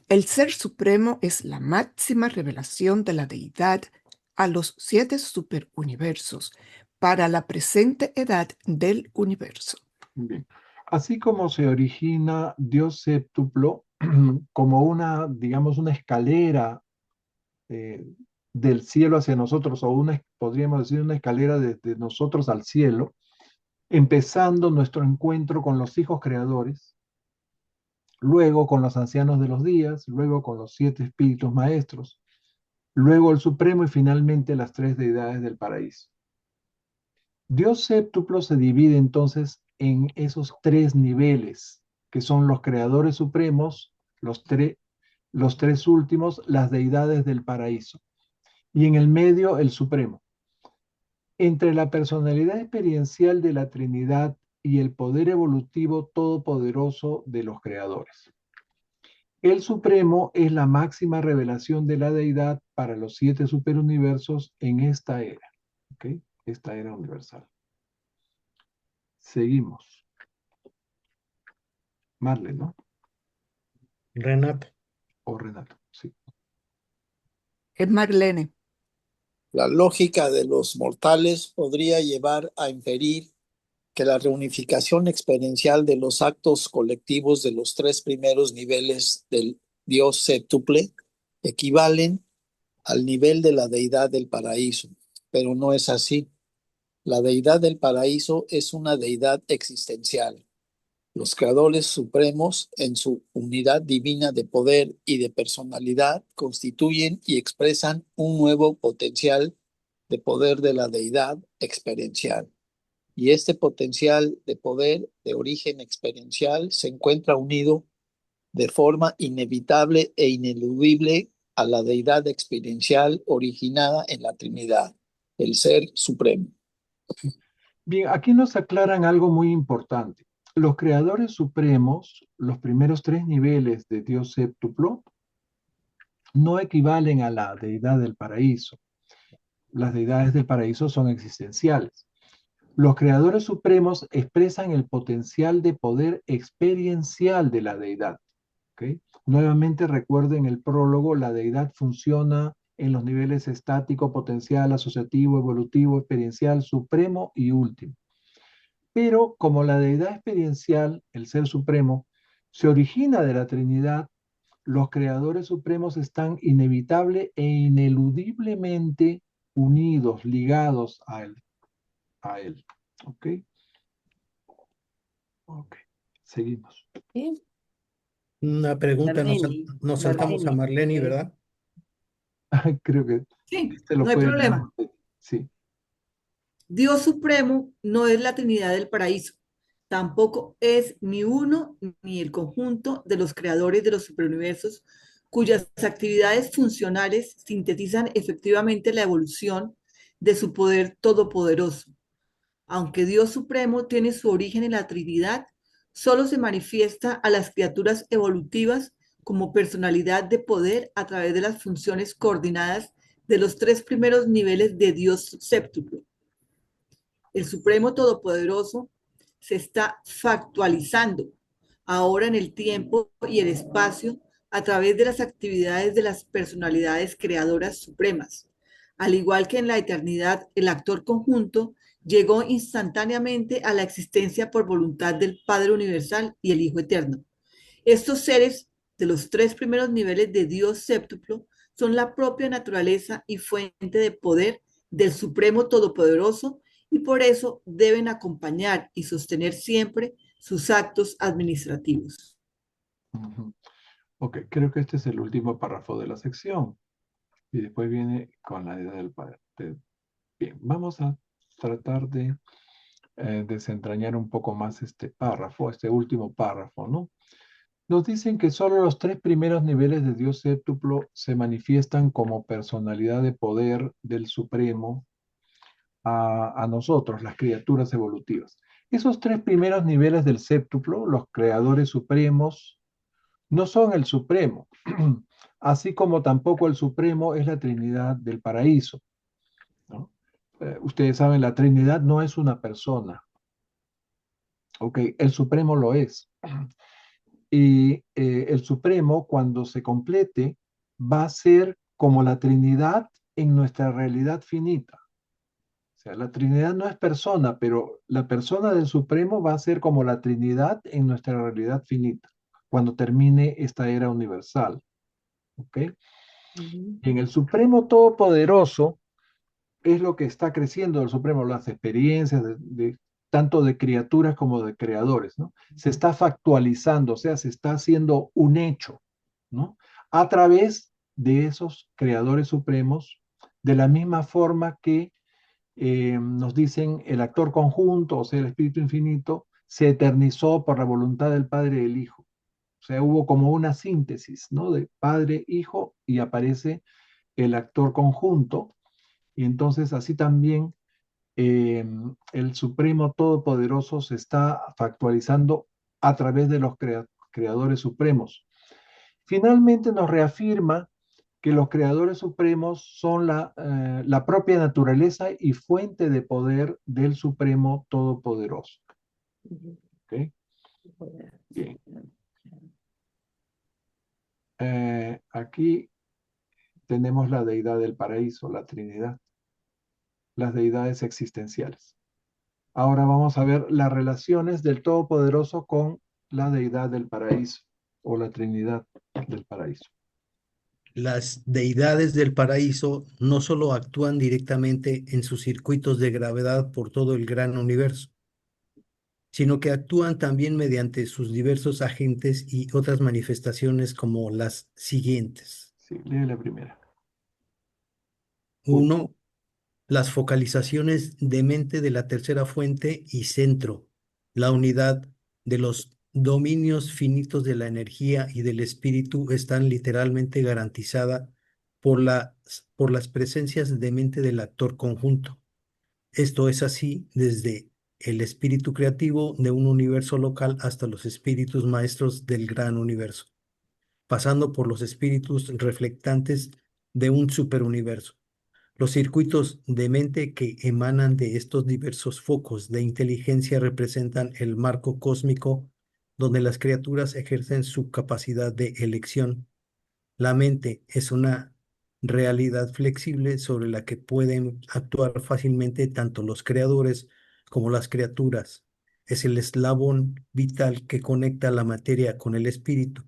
El Ser Supremo es la máxima revelación de la deidad a los 7 superuniversos para la presente edad del universo. Bien. Así como se origina Dios séptuplo como una, digamos, una escalera del cielo hacia nosotros, o podríamos decir, una escalera desde nosotros al cielo, empezando nuestro encuentro con los hijos creadores, luego con los ancianos de los días, luego con los 7 espíritus maestros, luego el Supremo y finalmente las 3 deidades del paraíso. Dios séptuplo se divide entonces en esos 3 niveles, que son los creadores supremos, los 3 últimos, las deidades del paraíso, y en el medio el Supremo. Entre la personalidad experiencial de la Trinidad y el poder evolutivo todopoderoso de los creadores. El Supremo es la máxima revelación de la deidad para los 7 superuniversos en esta era. ¿Ok? Esta era universal. Seguimos. Marle, ¿no? Renato. O Renato, sí. Es Marlene. La lógica de los mortales podría llevar a inferir que la reunificación experiencial de los actos colectivos de los 3 primeros niveles del Dios séptuple equivalen al nivel de la deidad del paraíso, pero no es así. La deidad del paraíso es una deidad existencial. Los creadores supremos, en su unidad divina de poder y de personalidad, constituyen y expresan un nuevo potencial de poder de la deidad experiencial. Y este potencial de poder de origen experiencial se encuentra unido de forma inevitable e ineludible a la deidad experiencial originada en la Trinidad, el Ser Supremo. Bien, aquí nos aclaran algo muy importante. Los creadores supremos, los primeros 3 niveles de Dios séptuplo, no equivalen a la deidad del paraíso. Las deidades del paraíso son existenciales. Los creadores supremos expresan el potencial de poder experiencial de la deidad. ¿Ok? Nuevamente recuerden el prólogo, la deidad funciona en los niveles estático, potencial, asociativo, evolutivo, experiencial, supremo y último. Pero como la deidad experiencial, el ser supremo, se origina de la Trinidad, los creadores supremos están inevitable e ineludiblemente unidos, ligados a él. ¿Ok? Ok, seguimos. ¿Sí? Una pregunta, Marlene, nos saltamos a Marlene, ok. ¿verdad? Creo que Sí, este lo no hay puede leer problema. usted. Sí. Dios supremo no es la Trinidad del paraíso, tampoco es ni uno ni el conjunto de los creadores de los superuniversos cuyas actividades funcionales sintetizan efectivamente la evolución de su poder todopoderoso. Aunque Dios supremo tiene su origen en la Trinidad, solo se manifiesta a las criaturas evolutivas como personalidad de poder a través de las funciones coordinadas de los 3 primeros niveles de Dios séptuplo. El Supremo Todopoderoso se está factualizando ahora en el tiempo y el espacio a través de las actividades de las personalidades creadoras supremas. Al igual que en la eternidad, el actor conjunto llegó instantáneamente a la existencia por voluntad del Padre Universal y el Hijo Eterno. Estos seres de los 3 primeros niveles de Dios séptuplo son la propia naturaleza y fuente de poder del Supremo Todopoderoso y por eso deben acompañar y sostener siempre sus actos administrativos. Ok, creo que este es el último párrafo de la sección. Y después viene con la idea del padre. Bien, vamos a tratar de desentrañar un poco más este párrafo, este último párrafo, ¿no? Nos dicen que solo los 3 primeros niveles de Dios séptuplo se manifiestan como personalidad de poder del Supremo a nosotros, las criaturas evolutivas. Esos 3 primeros niveles del séptuplo, los creadores supremos, no son el Supremo, así como tampoco el Supremo es la Trinidad del paraíso, ¿no? Ustedes saben, la Trinidad no es una persona, ¿ok? El Supremo lo es. Y el Supremo, cuando se complete, va a ser como la Trinidad en nuestra realidad finita. O sea, la Trinidad no es persona, pero la persona del Supremo va a ser como la Trinidad en nuestra realidad finita, cuando termine esta era universal. ¿Ok? Y en el Supremo Todopoderoso es lo que está creciendo el Supremo, las experiencias tanto de criaturas como de creadores, ¿no? Se está factualizando, o sea, se está haciendo un hecho, ¿no? A través de esos creadores supremos, de la misma forma que nos dicen el actor conjunto, o sea, el Espíritu Infinito, se eternizó por la voluntad del Padre y del Hijo. O sea, hubo como una síntesis, ¿no? De Padre, Hijo, y aparece el actor conjunto, y entonces así también el Supremo Todopoderoso se está factualizando a través de los creadores supremos. Finalmente nos reafirma que los creadores supremos son la propia naturaleza y fuente de poder del Supremo Todopoderoso. ¿Ok? Bien. Aquí tenemos la deidad del paraíso, la Trinidad, las deidades existenciales. Ahora vamos a ver las relaciones del Todopoderoso con la deidad del paraíso o la Trinidad del paraíso. Las deidades del paraíso no solo actúan directamente en sus circuitos de gravedad por todo el gran universo, sino que actúan también mediante sus diversos agentes y otras manifestaciones como las siguientes. Sí, lee la primera. 1. Las focalizaciones de mente de la tercera fuente y centro, la unidad de los dominios finitos de la energía y del espíritu están literalmente garantizada por las presencias de mente del actor conjunto. Esto es así desde el espíritu creativo de un universo local hasta los espíritus maestros del gran universo, pasando por los espíritus reflectantes de un superuniverso. Los circuitos de mente que emanan de estos diversos focos de inteligencia representan el marco cósmico donde las criaturas ejercen su capacidad de elección. La mente es una realidad flexible sobre la que pueden actuar fácilmente tanto los creadores como las criaturas. Es el eslabón vital que conecta la materia con el espíritu.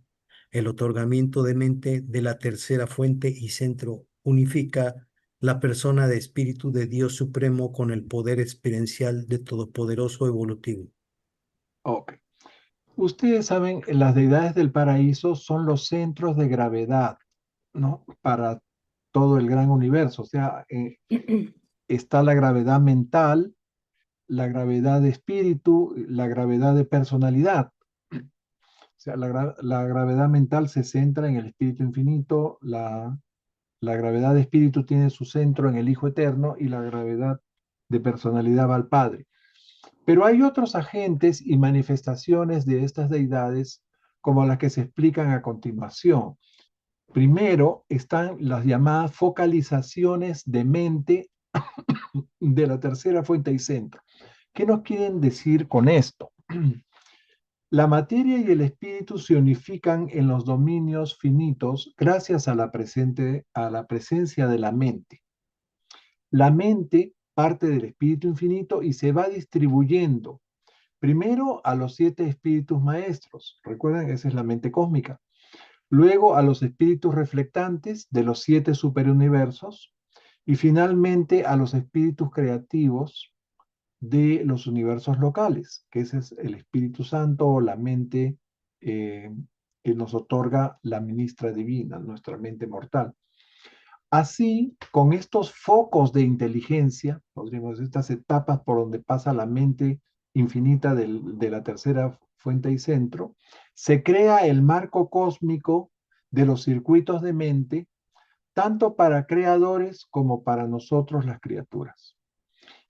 El otorgamiento de mente de la tercera fuente y centro unifica la persona de espíritu de Dios Supremo con el poder experiencial de Todopoderoso evolutivo. Ok. Ustedes saben, las deidades del paraíso son los centros de gravedad, ¿no? Para todo el gran universo. O sea, está la gravedad mental, la gravedad de espíritu, la gravedad de personalidad. O sea, la gravedad mental se centra en el espíritu infinito, la gravedad de espíritu tiene su centro en el Hijo Eterno y la gravedad de personalidad va al Padre. Pero hay otros agentes y manifestaciones de estas deidades como las que se explican a continuación. Primero están las llamadas focalizaciones de mente de la tercera fuente y centro. ¿Qué nos quieren decir con esto? La materia y el espíritu se unifican en los dominios finitos gracias a la presencia de la mente. La mente parte del espíritu infinito y se va distribuyendo primero a los 7 espíritus maestros. Recuerden, esa es la mente cósmica. Luego a los espíritus reflectantes de los 7 superuniversos y finalmente a los espíritus creativos de los universos locales, que ese es el Espíritu Santo o la mente que nos otorga la ministra divina, nuestra mente mortal. Así, con estos focos de inteligencia, podríamos decir, estas etapas por donde pasa la mente infinita de la tercera fuente y centro, se crea el marco cósmico de los circuitos de mente, tanto para creadores como para nosotros las criaturas.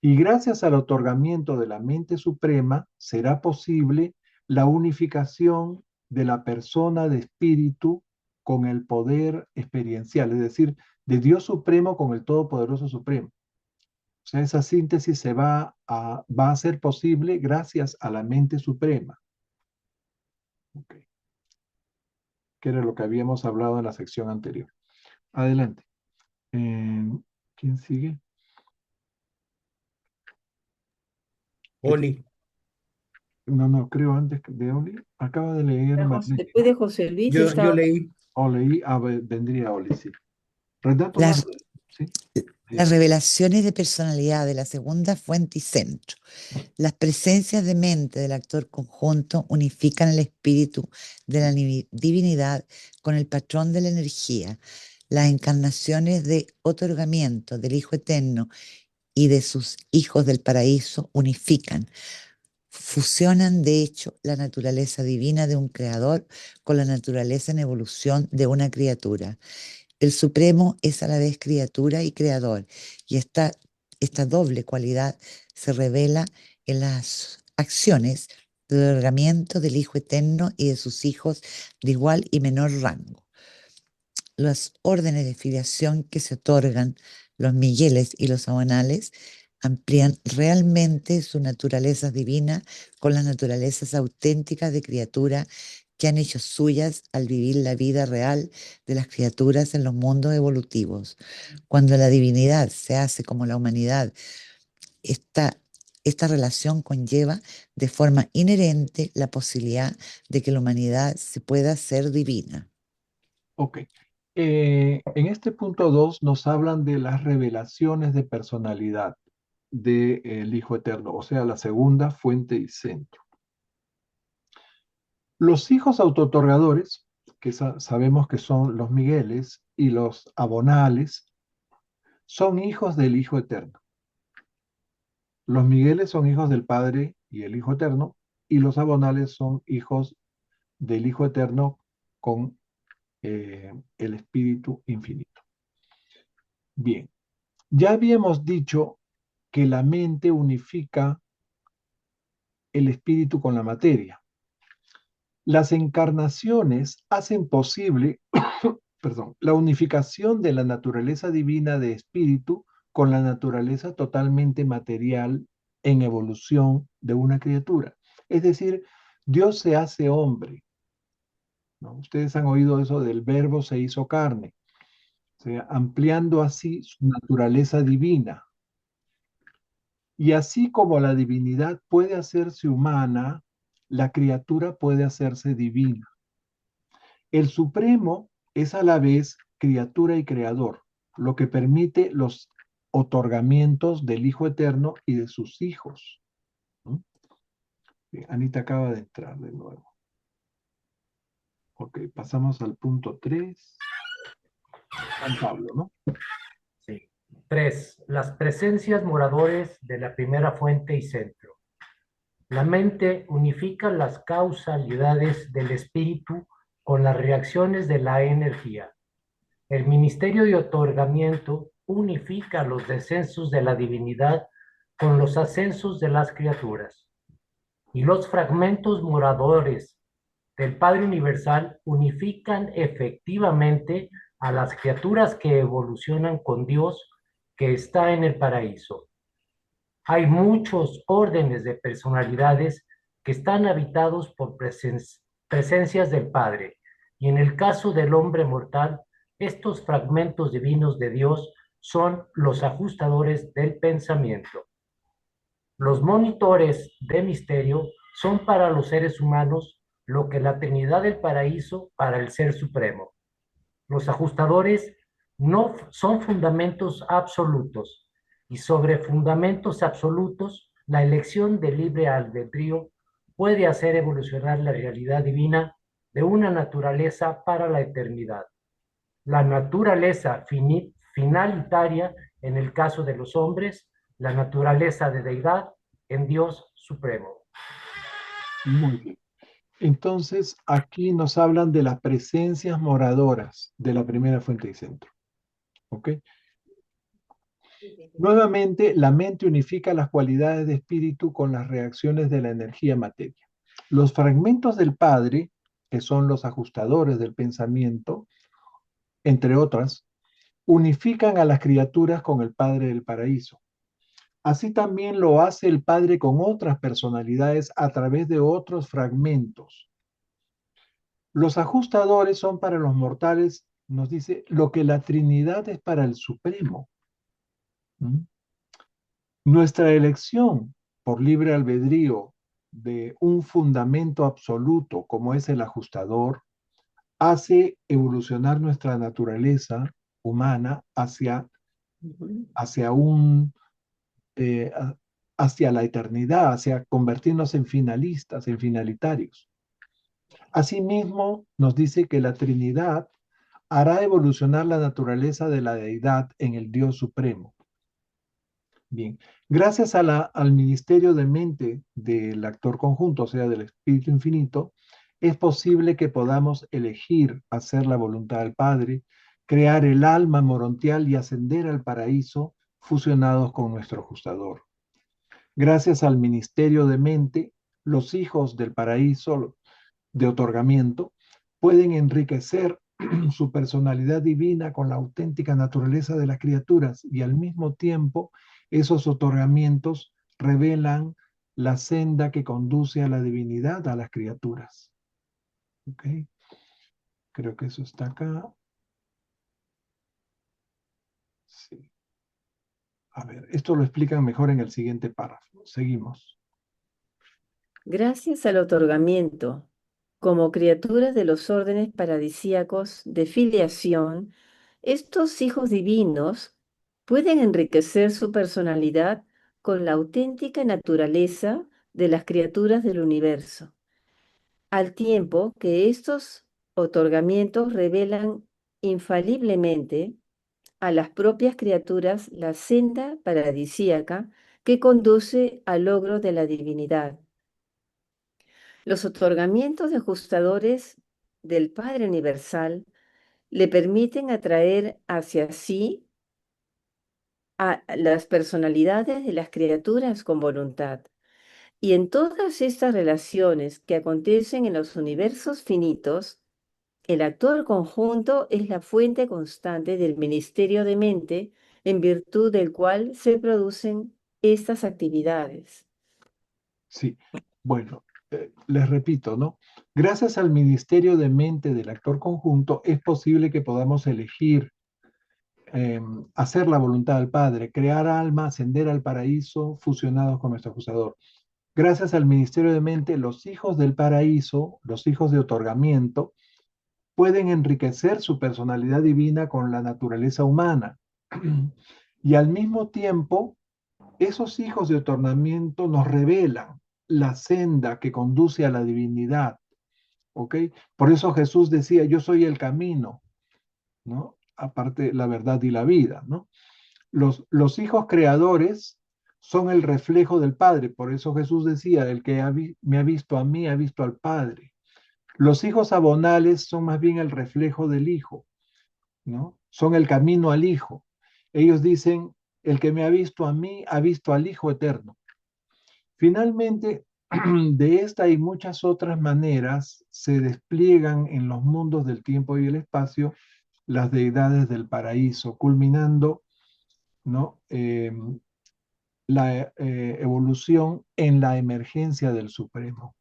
Y gracias al otorgamiento de la mente suprema, será posible la unificación de la persona de espíritu con el poder experiencial, es decir, de Dios Supremo con el Todopoderoso Supremo. O sea, esa síntesis va a ser posible gracias a la mente suprema. Okay. Que era lo que habíamos hablado en la sección anterior. Adelante. ¿Quién sigue? Oli. No, creo antes de Oli. Acaba de leer Después de José Luis Yo estaba... leí. O leí, vendría Oli, sí. Renato, Las, ¿sí? las revelaciones de personalidad de la segunda fuente y centro. Las presencias de mente del actor conjunto unifican el espíritu de la divinidad con el patrón de la energía. Las encarnaciones de otorgamiento del Hijo Eterno y de sus hijos del paraíso unifican, fusionan de hecho la naturaleza divina de un creador con la naturaleza en evolución de una criatura. El Supremo es a la vez criatura y creador, y esta doble cualidad se revela en las acciones del otorgamiento del Hijo Eterno y de sus hijos de igual y menor rango. las órdenes de filiación que se otorgan los Migueles y los Abonales amplían realmente su naturaleza divina con las naturalezas auténticas de criatura que han hecho suyas al vivir la vida real de las criaturas en los mundos evolutivos. Cuando la divinidad se hace como la humanidad, esta, esta relación conlleva de forma inherente la posibilidad de que la humanidad se pueda ser divina. Ok. En este punto 2 nos hablan de las revelaciones de personalidad del Hijo Eterno, o sea, la segunda fuente y centro. Los hijos autootorgadores, que sabemos que son los Migueles y los Abonales, son hijos del Hijo Eterno. Los Migueles son hijos del Padre y el Hijo Eterno, y los Abonales son hijos del Hijo Eterno con el Espíritu Infinito. Bien, ya habíamos dicho que la mente unifica el espíritu con la materia. Las encarnaciones hacen posible, perdón, la unificación de la naturaleza divina de espíritu con la naturaleza totalmente material en evolución de una criatura. Es decir, Dios se hace hombre, ¿no? Ustedes han oído eso del verbo se hizo carne, o sea, ampliando así su naturaleza divina. Y así como la divinidad puede hacerse humana, la criatura puede hacerse divina. El Supremo es a la vez criatura y creador, lo que permite los otorgamientos del Hijo Eterno y de sus hijos. ¿No? Anita acaba de entrar de nuevo. Ok, pasamos al punto 3. San Pablo, ¿no? Sí. 3. Las presencias moradores de la primera fuente y centro. La mente unifica las causalidades del espíritu con las reacciones de la energía. El ministerio de otorgamiento unifica los descensos de la divinidad con los ascensos de las criaturas. Y los fragmentos moradores del Padre Universal unifican efectivamente a las criaturas que evolucionan con Dios que está en el paraíso. Hay muchos órdenes de personalidades que están habitados por presencias del Padre, y en el caso del hombre mortal, estos fragmentos divinos de Dios son los ajustadores del pensamiento. Los monitores de misterio son para los seres humanos lo que la Trinidad del Paraíso para el Ser Supremo. Los ajustadores no son fundamentos absolutos, y sobre fundamentos absolutos, la elección de libre albedrío puede hacer evolucionar la realidad divina de una naturaleza para la eternidad. La naturaleza finalitaria en el caso de los hombres, la naturaleza de deidad en Dios Supremo. Muy bien. Entonces, aquí nos hablan de las presencias moradoras de la primera fuente y centro. ¿Ok? Nuevamente, la mente unifica las cualidades de espíritu con las reacciones de la energía materia. Los fragmentos del Padre, que son los ajustadores del pensamiento, entre otras, unifican a las criaturas con el Padre del paraíso. Así también lo hace el Padre con otras personalidades a través de otros fragmentos. Los ajustadores son para los mortales, nos dice, lo que la Trinidad es para el Supremo. ¿Mm? Nuestra elección por libre albedrío de un fundamento absoluto como es el ajustador hace evolucionar nuestra naturaleza humana hacia un hacia la eternidad, hacia convertirnos en finalistas, en finalitarios. Asimismo, nos dice que la Trinidad hará evolucionar la naturaleza de la deidad en el Dios Supremo. Bien, gracias al ministerio de mente del actor conjunto, o sea, del Espíritu Infinito, es posible que podamos elegir hacer la voluntad del Padre, crear el alma morontial y ascender al paraíso fusionados con nuestro ajustador. Gracias al ministerio de mente, los hijos del paraíso de otorgamiento pueden enriquecer su personalidad divina con la auténtica naturaleza de las criaturas y al mismo tiempo esos otorgamientos revelan la senda que conduce a la divinidad a las criaturas. ¿Ok? Creo que eso está acá. Sí. A ver, esto lo explican mejor en el siguiente párrafo. Seguimos. Gracias al otorgamiento, como criaturas de los órdenes paradisíacos de filiación, estos hijos divinos pueden enriquecer su personalidad con la auténtica naturaleza de las criaturas del universo, al tiempo que estos otorgamientos revelan infaliblemente a las propias criaturas la senda paradisíaca que conduce al logro de la divinidad. Los otorgamientos de ajustadores del Padre Universal le permiten atraer hacia sí a las personalidades de las criaturas con voluntad. Y en todas estas relaciones que acontecen en los universos finitos, el actor conjunto es la fuente constante del ministerio de mente en virtud del cual se producen estas actividades. Sí, bueno, les repito, ¿no? Gracias al ministerio de mente del actor conjunto es posible que podamos elegir hacer la voluntad del Padre, crear alma, ascender al paraíso, fusionados con nuestro acusador. Gracias al ministerio de mente, los hijos del paraíso, los hijos de otorgamiento, pueden enriquecer su personalidad divina con la naturaleza humana. Y al mismo tiempo, esos hijos de otorgamiento nos revelan la senda que conduce a la divinidad. ¿Ok? Por eso Jesús decía, yo soy el camino, ¿no? Aparte, la verdad y la vida, ¿no? Los hijos creadores son el reflejo del Padre. Por eso Jesús decía, el que me ha visto a mí, ha visto al Padre. Los hijos abonales son más bien el reflejo del Hijo, ¿no? Son el camino al Hijo. Ellos dicen, el que me ha visto a mí, ha visto al Hijo eterno. Finalmente, de esta y muchas otras maneras se despliegan en los mundos del tiempo y el espacio las deidades del paraíso, culminando, ¿no? La evolución en la emergencia del Supremo.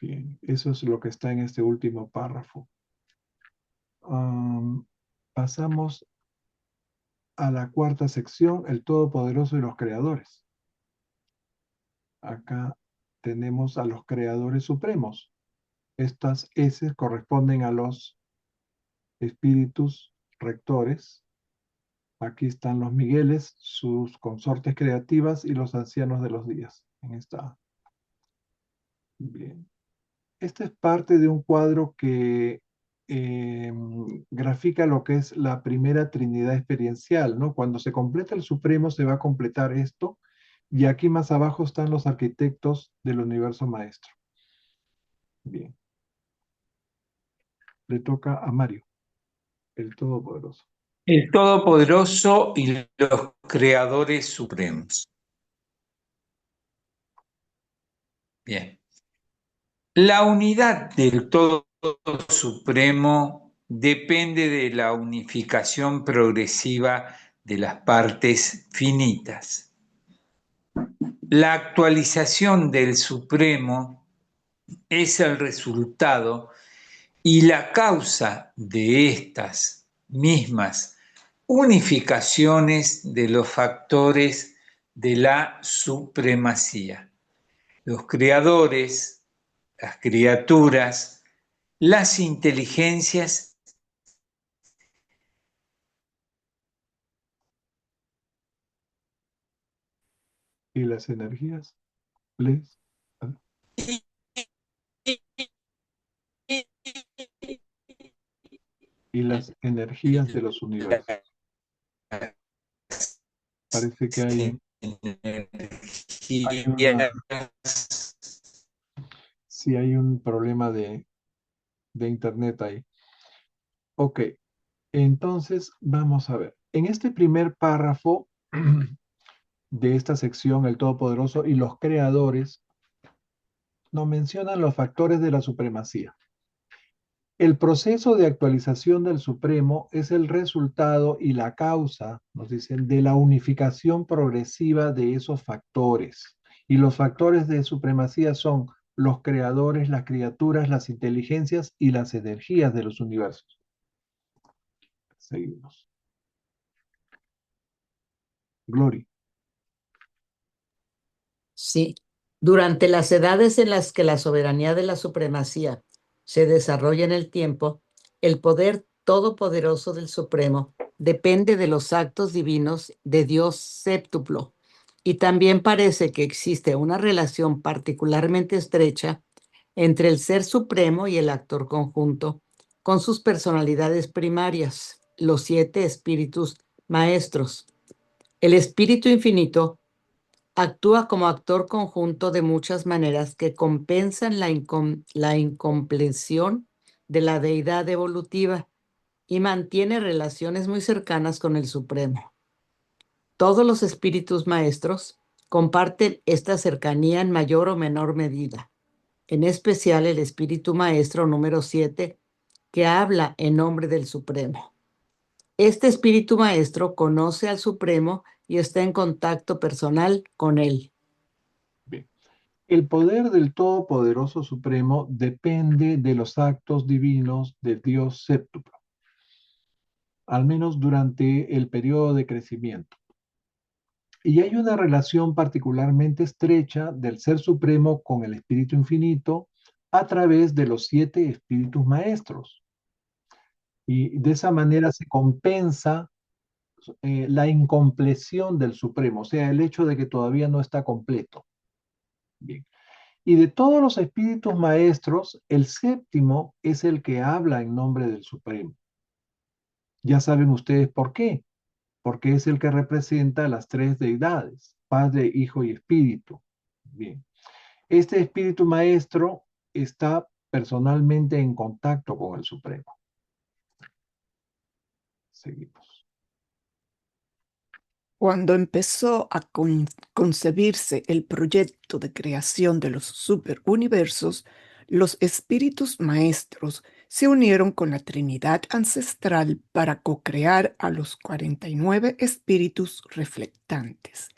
Bien, eso es lo que está en este último párrafo. Pasamos a la cuarta sección, el Todopoderoso y los Creadores. Acá tenemos a los creadores supremos. Estas S corresponden a los espíritus rectores. Aquí están los Migueles, sus consortes creativas y los ancianos de los días. En esta. Bien. Esta es parte de un cuadro que grafica lo que es la primera Trinidad experiencial, ¿no? Cuando se completa el Supremo se va a completar esto, y aquí más abajo están los arquitectos del universo maestro. Bien. Le toca a Mario, el Todopoderoso. El Todopoderoso y los creadores supremos. Bien. La unidad del Todo Supremo depende de la unificación progresiva de las partes finitas. La actualización del Supremo es el resultado y la causa de estas mismas unificaciones de los factores de la supremacía. Los creadores, las criaturas, las inteligencias Y las energías, les. Y las energías de los universos. Parece que hay sí hay un problema de internet ahí. Ok, entonces vamos a ver. En este primer párrafo de esta sección, el Todopoderoso y los creadores, nos mencionan los factores de la supremacía. El proceso de actualización del Supremo es el resultado y la causa, nos dicen, de la unificación progresiva de esos factores. Y los factores de supremacía son los creadores, las criaturas, las inteligencias y las energías de los universos. Seguimos. Glory. Sí, durante las edades en las que la soberanía de la supremacía se desarrolla en el tiempo, el poder todopoderoso del Supremo depende de los actos divinos de Dios séptuplo. Y también parece que existe una relación particularmente estrecha entre el Ser Supremo y el actor conjunto, con sus personalidades primarias, los 7 espíritus maestros. El Espíritu Infinito actúa como actor conjunto de muchas maneras que compensan la incomprensión de la deidad evolutiva y mantiene relaciones muy cercanas con el Supremo. Todos los espíritus maestros comparten esta cercanía en mayor o menor medida, en especial el espíritu maestro número 7, que habla en nombre del Supremo. Este espíritu maestro conoce al Supremo y está en contacto personal con él. Bien. El poder del Todopoderoso Supremo depende de los actos divinos de Dios séptuplo, al menos durante el periodo de crecimiento. Y hay una relación particularmente estrecha del Ser Supremo con el Espíritu Infinito a través de los 7 espíritus maestros. Y de esa manera se compensa la incompleción del Supremo, o sea, el hecho de que todavía no está completo. Bien. Y de todos los espíritus maestros, el séptimo es el que habla en nombre del Supremo. Ya saben ustedes por qué. Porque es el que representa a las 3 deidades, Padre, Hijo y Espíritu. Bien. Este espíritu maestro está personalmente en contacto con el Supremo. Seguimos. Cuando empezó a concebirse el proyecto de creación de los superuniversos, los espíritus maestros se unieron con la Trinidad ancestral para co-crear a los 49 espíritus reflectantes.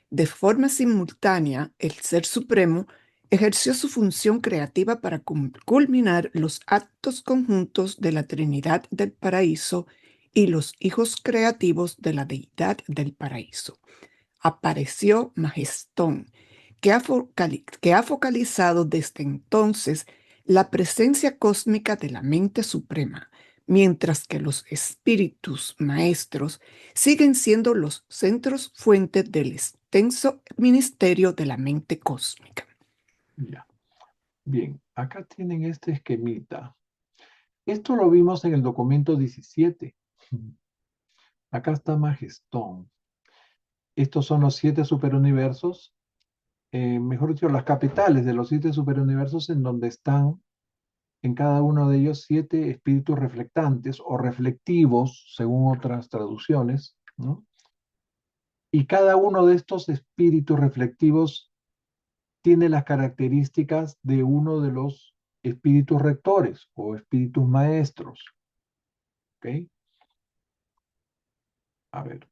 De forma simultánea, el Ser Supremo ejerció su función creativa para culminar los actos conjuntos de la Trinidad del Paraíso y los hijos creativos de la Deidad del Paraíso. Apareció Majestón, que ha focalizado desde entonces la presencia cósmica de la mente suprema, mientras que los espíritus maestros siguen siendo los centros fuentes del extenso ministerio de la mente cósmica. Ya. Bien, acá tienen este esquemita. Esto lo vimos en el documento 17. Acá está Majestón. Estos son los 7 superuniversos, mejor dicho, las capitales de los 7 superuniversos en donde están en cada uno de ellos 7 espíritus reflectantes o reflectivos, según otras traducciones, ¿no? Y cada uno de estos espíritus reflectivos tiene las características de uno de los espíritus rectores o espíritus maestros. ¿Ok? A ver,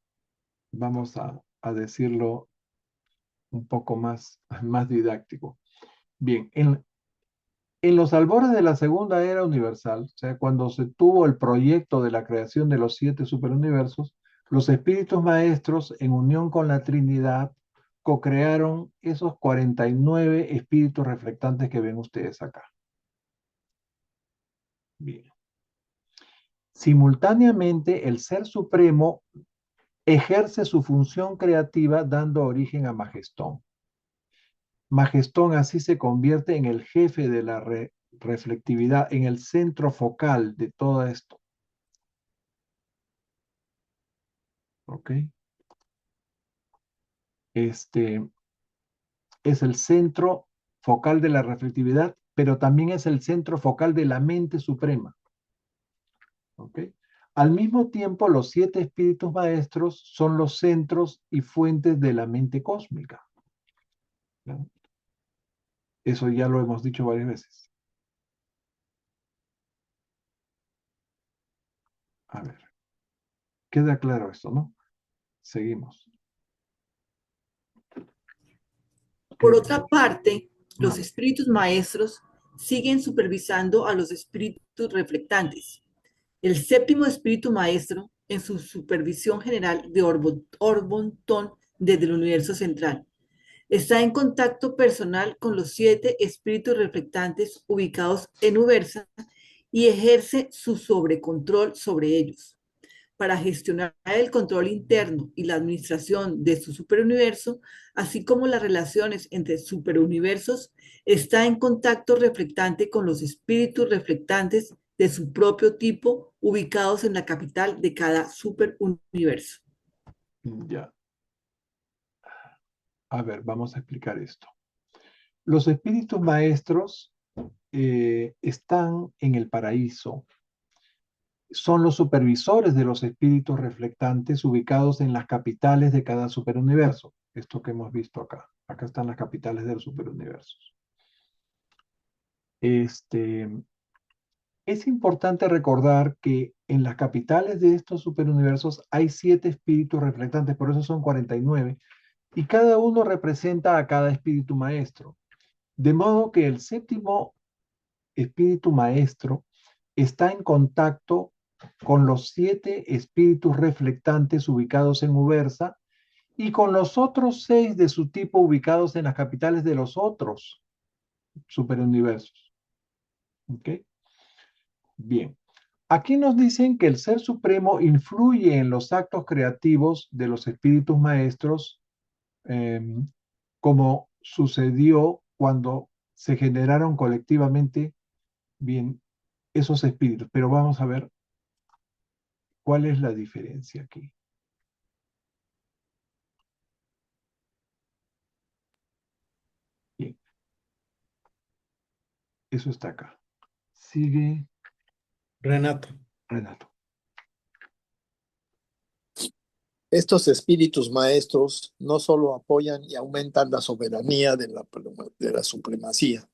vamos a decirlo un poco más didáctico. Bien, en los albores de la Segunda Era Universal, o sea, cuando se tuvo el proyecto de la creación de los 7 superuniversos, los espíritus maestros, en unión con la Trinidad, co-crearon esos 49 espíritus reflectantes que ven ustedes acá. Bien. Simultáneamente, el Ser Supremo ejerce su función creativa dando origen a Majestón. Majestón así se convierte en el jefe de la reflectividad, en el centro focal de todo esto. ¿Ok? Este es el centro focal de la reflectividad, pero también es el centro focal de la mente suprema. ¿Ok? Al mismo tiempo, los 7 espíritus maestros son los centros y fuentes de la mente cósmica. ¿No? Eso ya lo hemos dicho varias veces. A ver, queda claro esto, ¿no? Seguimos. Por otra parte, los No. espíritus maestros siguen supervisando a los espíritus reflectantes. El séptimo espíritu maestro, en su supervisión general de Orbontón desde el universo central, está en contacto personal con los 7 espíritus reflectantes ubicados en Ubersa y ejerce su sobrecontrol sobre ellos. Para gestionar el control interno y la administración de su superuniverso, así como las relaciones entre superuniversos, está en contacto reflectante con los espíritus reflectantes de su propio tipo ubicados en la capital de cada superuniverso. Ya. A ver, vamos a explicar esto. Los espíritus maestros están en el paraíso. Son los supervisores de los espíritus reflectantes ubicados en las capitales de cada superuniverso. Esto que hemos visto acá. Acá están las capitales de los superuniversos. Es importante recordar que en las capitales de estos superuniversos hay 7 espíritus reflectantes, por eso son 49, y cada uno representa a cada espíritu maestro. De modo que el séptimo espíritu maestro está en contacto con los 7 espíritus reflectantes ubicados en Ubersa y con los otros 6 de su tipo ubicados en las capitales de los otros superuniversos. ¿Ok? Bien. Aquí nos dicen que el Ser Supremo influye en los actos creativos de los espíritus maestros, como sucedió cuando se generaron colectivamente, bien, esos espíritus. Pero vamos a ver cuál es la diferencia aquí. Bien, eso está acá. Sigue Renato. Renato. Estos espíritus maestros no solo apoyan y aumentan la soberanía de la supremacía,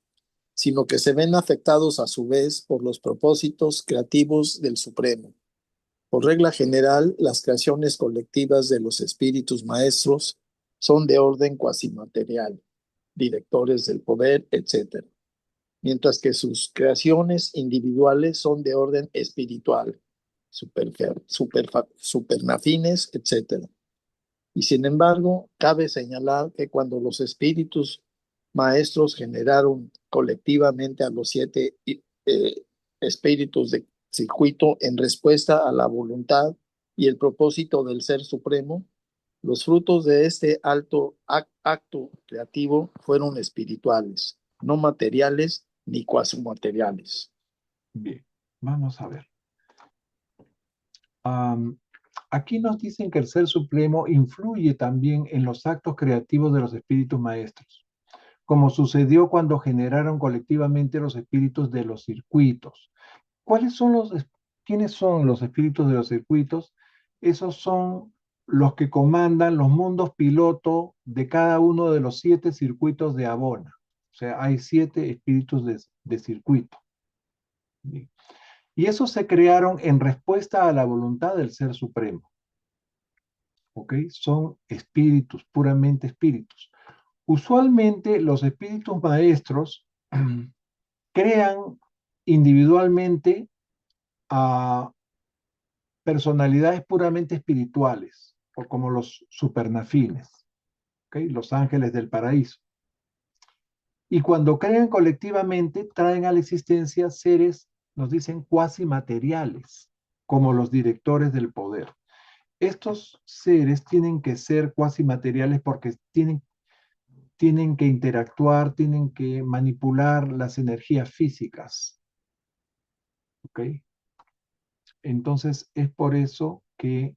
sino que se ven afectados a su vez por los propósitos creativos del Supremo. Por regla general, las creaciones colectivas de los espíritus maestros son de orden cuasimaterial, directores del poder, etc., mientras que sus creaciones individuales son de orden espiritual, supernafines, etc. Y sin embargo, cabe señalar que cuando los espíritus maestros generaron colectivamente a los 7 espíritus de circuito en respuesta a la voluntad y el propósito del Ser Supremo, los frutos de este alto acto creativo fueron espirituales, no materiales ni cuasimateriales. Bien, vamos a ver. Aquí nos dicen que el Ser Supremo influye también en los actos creativos de los espíritus maestros, como sucedió cuando generaron colectivamente los espíritus de los circuitos. ¿Quiénes son los espíritus de los circuitos? Esos son los que comandan los mundos piloto de cada uno de los 7 circuitos de Abona. O sea, hay 7 espíritus de circuito. Bien. Y esos se crearon en respuesta a la voluntad del Ser Supremo. ¿Ok? Son espíritus, puramente espíritus. Usualmente los espíritus maestros crean individualmente a personalidades puramente espirituales, o como los supernafines, ¿ok? Los ángeles del paraíso. Y cuando crean colectivamente, traen a la existencia seres, nos dicen, cuasi materiales, como los directores del poder. Estos seres tienen que ser cuasi materiales porque tienen que interactuar, tienen que manipular las energías físicas. ¿Ok? Entonces es por eso que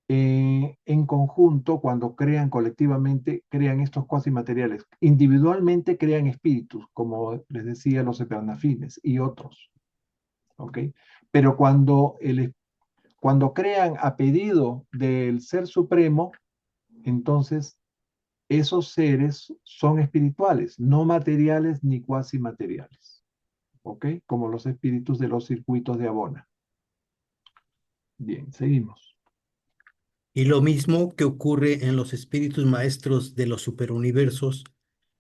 en conjunto, cuando crean colectivamente, crean estos cuasi materiales. Individualmente crean espíritus, como les decía, los epernafines y otros. ¿Ok? Pero cuando crean a pedido del Ser Supremo, entonces esos seres son espirituales, no materiales ni cuasi materiales. ¿Ok? Como los espíritus de los circuitos de Abona. Bien, seguimos. Y lo mismo que ocurre en los espíritus maestros de los superuniversos,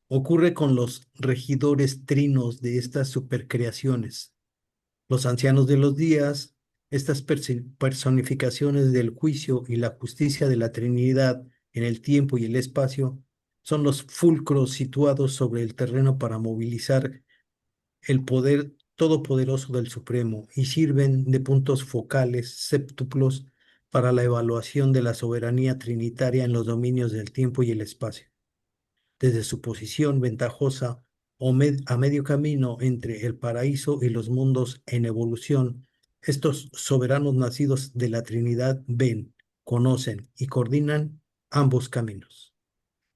ocurre con los regidores trinos de estas supercreaciones. Los ancianos de los días, estas personificaciones del juicio y la justicia de la Trinidad en el tiempo y el espacio, son los fulcros situados sobre el terreno para movilizar el poder todopoderoso del Supremo y sirven de puntos focales séptuplos para la evaluación de la soberanía trinitaria en los dominios del tiempo y el espacio. Desde su posición ventajosa a medio camino entre el paraíso y los mundos en evolución, estos soberanos nacidos de la Trinidad ven, conocen y coordinan ambos caminos.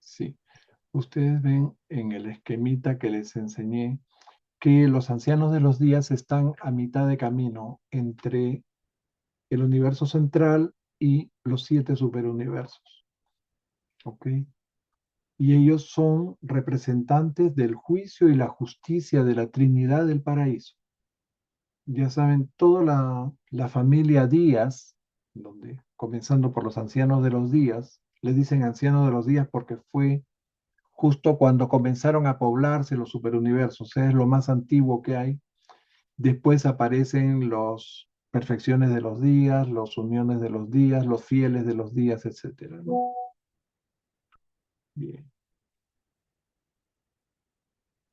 Sí. Ustedes ven en el esquemita que les enseñé que los ancianos de los días están a mitad de camino entre el universo central y los 7 superuniversos. ¿Ok? Y ellos son representantes del juicio y la justicia de la Trinidad del paraíso. Ya saben, toda la familia Díaz, donde, comenzando por los ancianos de los días, les dicen ancianos de los días porque fue justo cuando comenzaron a poblarse los superuniversos, es lo más antiguo que hay. Después aparecen los perfecciones de los días, los uniones de los días, los fieles de los días, etcétera, ¿no? Bien.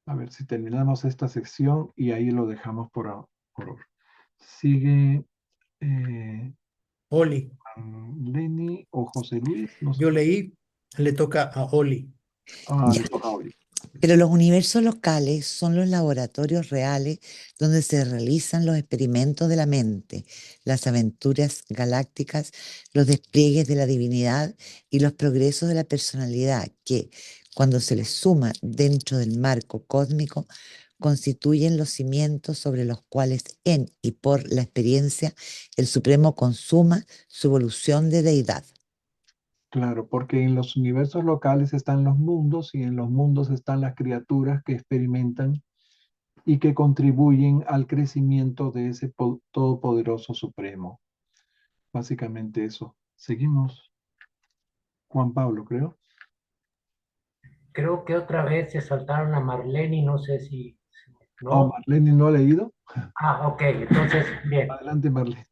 A ver si terminamos esta sección y ahí lo dejamos por ahora. Sigue Oli, Lenny o José Luis, no sé. yo leí, le toca a Oli. Le Ya. toca hoy. Pero los universos locales son los laboratorios reales donde se realizan los experimentos de la mente, las aventuras galácticas, los despliegues de la divinidad y los progresos de la personalidad que, cuando se les suma dentro del marco cósmico, constituyen los cimientos sobre los cuales en y por la experiencia el Supremo consuma su evolución de deidad. Claro, porque en los universos locales están los mundos y en los mundos están las criaturas que experimentan y que contribuyen al crecimiento de ese todopoderoso supremo. Básicamente eso. Seguimos. Juan Pablo, creo. Creo que otra vez se saltaron a Marlene y no sé si, Oh, ¿no? Marlene no ha leído. Ah, ok, entonces, bien. Adelante, Marlene.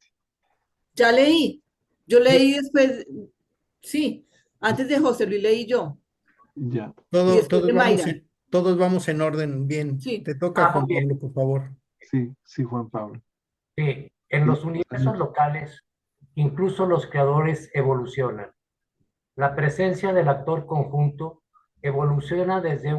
Ya leí. Yo Yo- leí después, sí, antes de José Luis leí yo. Ya. Y después de Mayra. Todos vamos en orden. Bien, Sí. te toca, Muy Juan bien. Pablo, por favor. Sí, sí, Juan Pablo. Sí, en Sí, los universos locales, incluso los creadores evolucionan. La presencia del actor conjunto evoluciona desde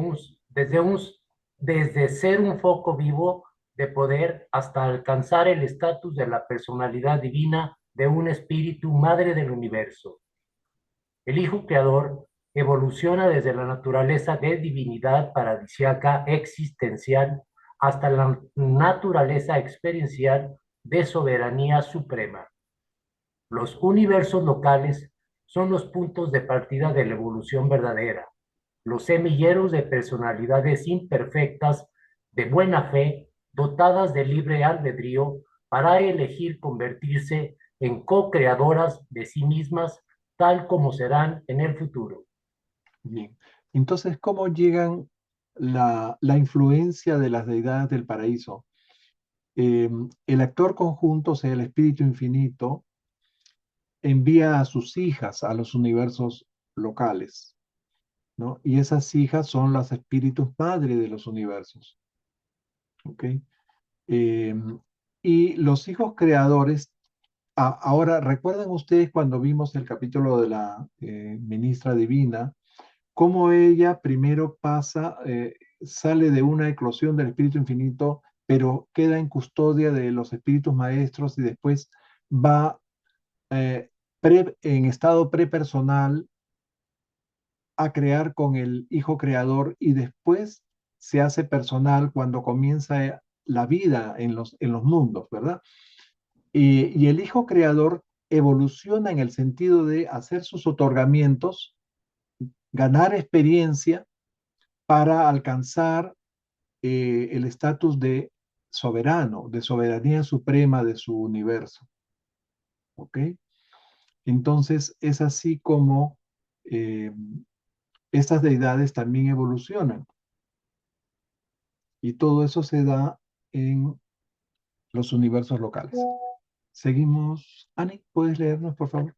ser un foco vivo de poder hasta alcanzar el estatus de la personalidad divina de un espíritu madre del universo. El Hijo Creador evoluciona desde la naturaleza de divinidad paradisiaca existencial hasta la naturaleza experiencial de soberanía suprema. Los universos locales son los puntos de partida de la evolución verdadera, los semilleros de personalidades imperfectas, de buena fe, dotadas de libre albedrío, para elegir convertirse en co-creadoras de sí mismas, tal como serán en el futuro. Bien. Entonces, ¿cómo llegan la influencia de las deidades del paraíso? El actor conjunto, o sea, el espíritu infinito, envía a sus hijas a los universos locales, ¿no? Y esas hijas son los espíritus madre de los universos, ¿ok? Eh, y los hijos creadores, ahora, ¿recuerdan ustedes cuando vimos el capítulo de la ministra divina, cómo ella primero sale de una eclosión del espíritu infinito, pero queda en custodia de los espíritus maestros y después va eh, en estado prepersonal a crear con el Hijo Creador y después se hace personal cuando comienza la vida en los mundos, ¿verdad? Y el Hijo Creador evoluciona en el sentido de hacer sus otorgamientos, ganar experiencia para alcanzar el estatus de soberano, de soberanía suprema de su universo. ¿ok? Entonces es así como estas deidades también evolucionan. Y todo eso se da en los universos locales. Seguimos. Ani, ¿puedes leernos, por favor?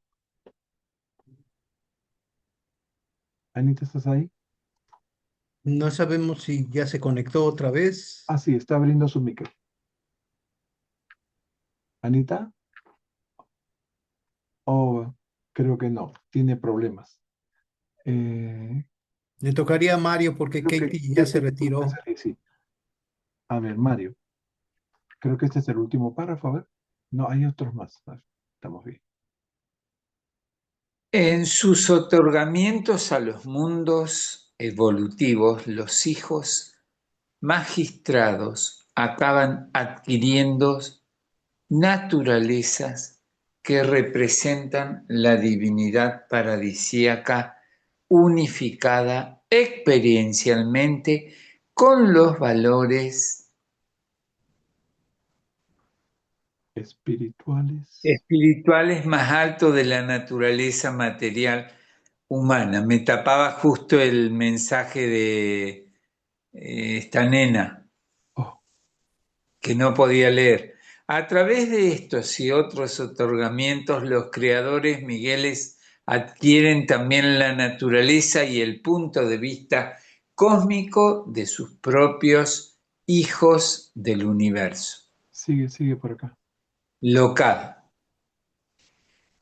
Anita, ¿estás ahí? No sabemos si ya se conectó otra vez. Ah, sí, está abriendo su micro. Anita. Oh, creo que no, tiene problemas. Le tocaría a Mario porque Creo que Katie ya se retiró. sí. A ver, Mario. Creo que este es el último párrafo, a ver. No, hay otros más. A ver, estamos bien. En sus otorgamientos a los mundos evolutivos, los hijos magistrados acaban adquiriendo naturalezas que representan la divinidad paradisíaca unificada experiencialmente con los valores espirituales más altos de la naturaleza material humana. Me tapaba justo el mensaje de esta nena que no podía leer. A través de estos y otros otorgamientos, los creadores Migueles adquieren también la naturaleza y el punto de vista cósmico de sus propios hijos del universo. Sigue por acá. Local.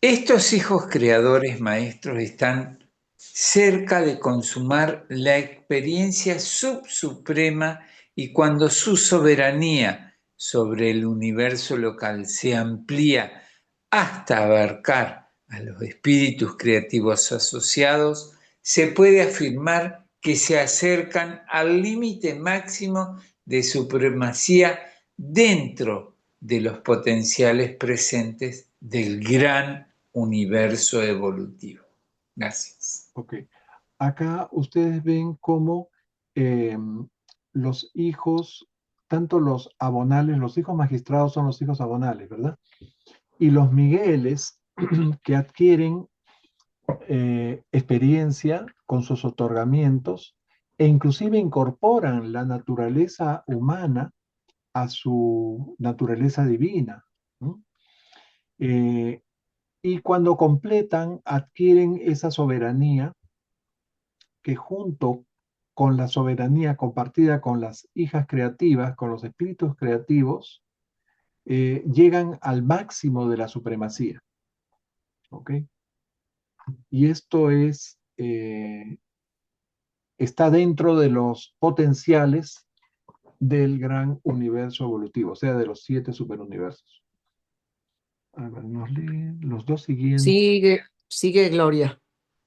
Estos hijos creadores maestros están cerca de consumar la experiencia subsuprema y cuando su soberanía sobre el universo local se amplía hasta abarcar a los espíritus creativos asociados, se puede afirmar que se acercan al límite máximo de supremacía dentro de los potenciales presentes del gran universo evolutivo. Gracias. Ok. Acá ustedes ven cómo los hijos, tanto los abonales, los hijos magistrados son los hijos abonales, ¿verdad? Y los Migueles que adquieren experiencia con sus otorgamientos e inclusive incorporan la naturaleza humana a su naturaleza divina, ¿no? Y cuando completan, adquieren esa soberanía que junto con la soberanía compartida con las hijas creativas, con los espíritus creativos, llegan al máximo de la supremacía. ¿Ok? Y esto está dentro de los potenciales del gran universo evolutivo, o sea, de los 7 superuniversos. A ver, nos leen los dos siguientes. Sigue Gloria.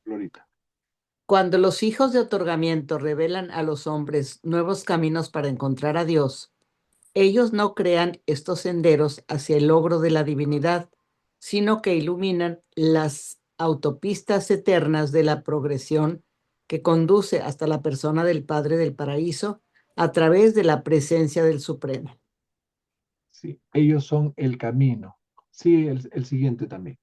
Glorita. Cuando los hijos de otorgamiento revelan a los hombres nuevos caminos para encontrar a Dios, ellos no crean estos senderos hacia el logro de la divinidad, sino que iluminan las autopistas eternas de la progresión que conduce hasta la persona del Padre del Paraíso a través de la presencia del Supremo. Sí, ellos son el camino. Sí, el siguiente también.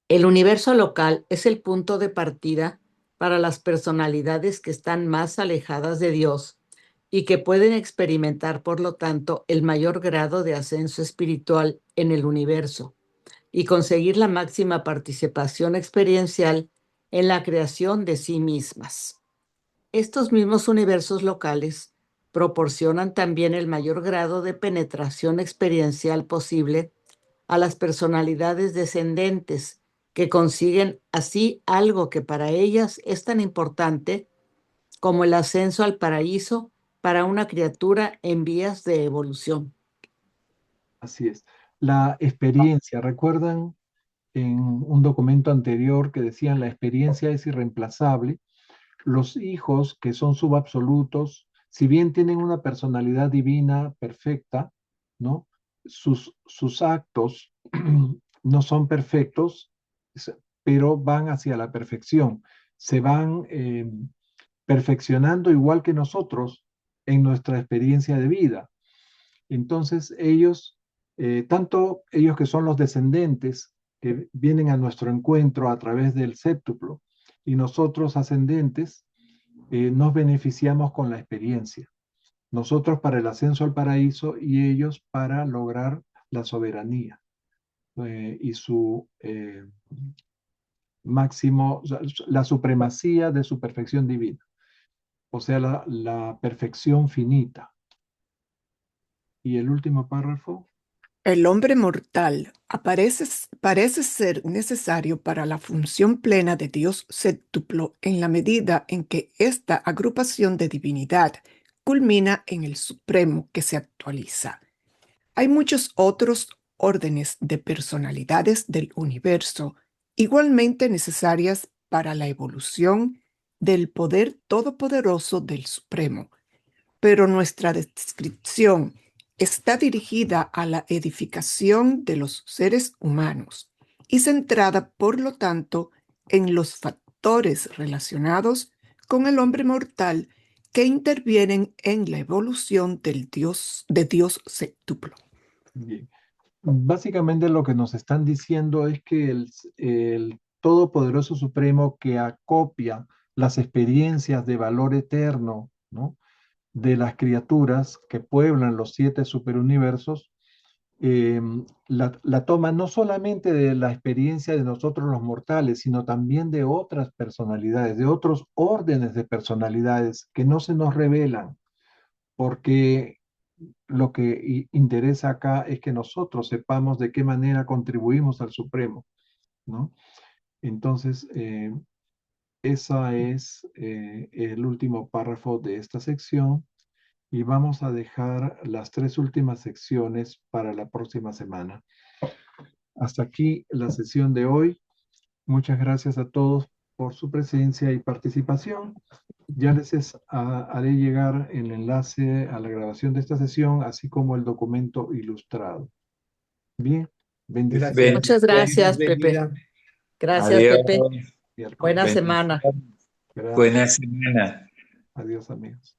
El universo local es el punto de partida para las personalidades que están más alejadas de Dios y que pueden experimentar, por lo tanto, el mayor grado de ascenso espiritual en el universo y conseguir la máxima participación experiencial en la creación de sí mismas. Estos mismos universos locales proporcionan también el mayor grado de penetración experiencial posible a las personalidades descendentes que consiguen así algo que para ellas es tan importante como el ascenso al paraíso para una criatura en vías de evolución. Así es. La experiencia, ¿recuerdan en un documento anterior que decían la experiencia es irreemplazable? Los hijos que son subabsolutos, si bien tienen una personalidad divina perfecta, ¿no? Sus actos no son perfectos, pero van hacia la perfección. Se van perfeccionando igual que nosotros en nuestra experiencia de vida. Entonces ellos tanto ellos que son los descendentes, que vienen a nuestro encuentro a través del séptuplo, y nosotros ascendentes, nos beneficiamos con la experiencia. Nosotros para el ascenso al paraíso y ellos para lograr la soberanía y su máximo, la supremacía de su perfección divina, o sea, la perfección finita. Y el último párrafo. El hombre mortal parece ser necesario para la función plena de Dios séptuplo en la medida en que esta agrupación de divinidad culmina en el Supremo que se actualiza. Hay muchos otros órdenes de personalidades del universo igualmente necesarias para la evolución del poder todopoderoso del Supremo, pero nuestra descripción está dirigida a la edificación de los seres humanos y centrada, por lo tanto, en los factores relacionados con el hombre mortal que intervienen en la evolución de Dios séptuplo. Bien. Básicamente lo que nos están diciendo es que el Todopoderoso Supremo que acopia las experiencias de valor eterno, ¿no?, de las criaturas que pueblan los 7 superuniversos, la toma no solamente de la experiencia de nosotros los mortales, sino también de otras personalidades, de otros órdenes de personalidades que no se nos revelan, porque lo que interesa acá es que nosotros sepamos de qué manera contribuimos al Supremo, ¿no? Entonces, ese es el último párrafo de esta sección y vamos a dejar las 3 últimas secciones para la próxima semana. Hasta aquí la sesión de hoy. Muchas gracias a todos por su presencia y participación. Ya les haré llegar el enlace a la grabación de esta sesión, así como el documento ilustrado. Bien, bendiciones. Gracias. Muchas gracias, Pepe. Bendiga. Gracias, Adiós. Pepe. Buena Miércoles. semana. Gracias. Buena semana. Adiós, amigos.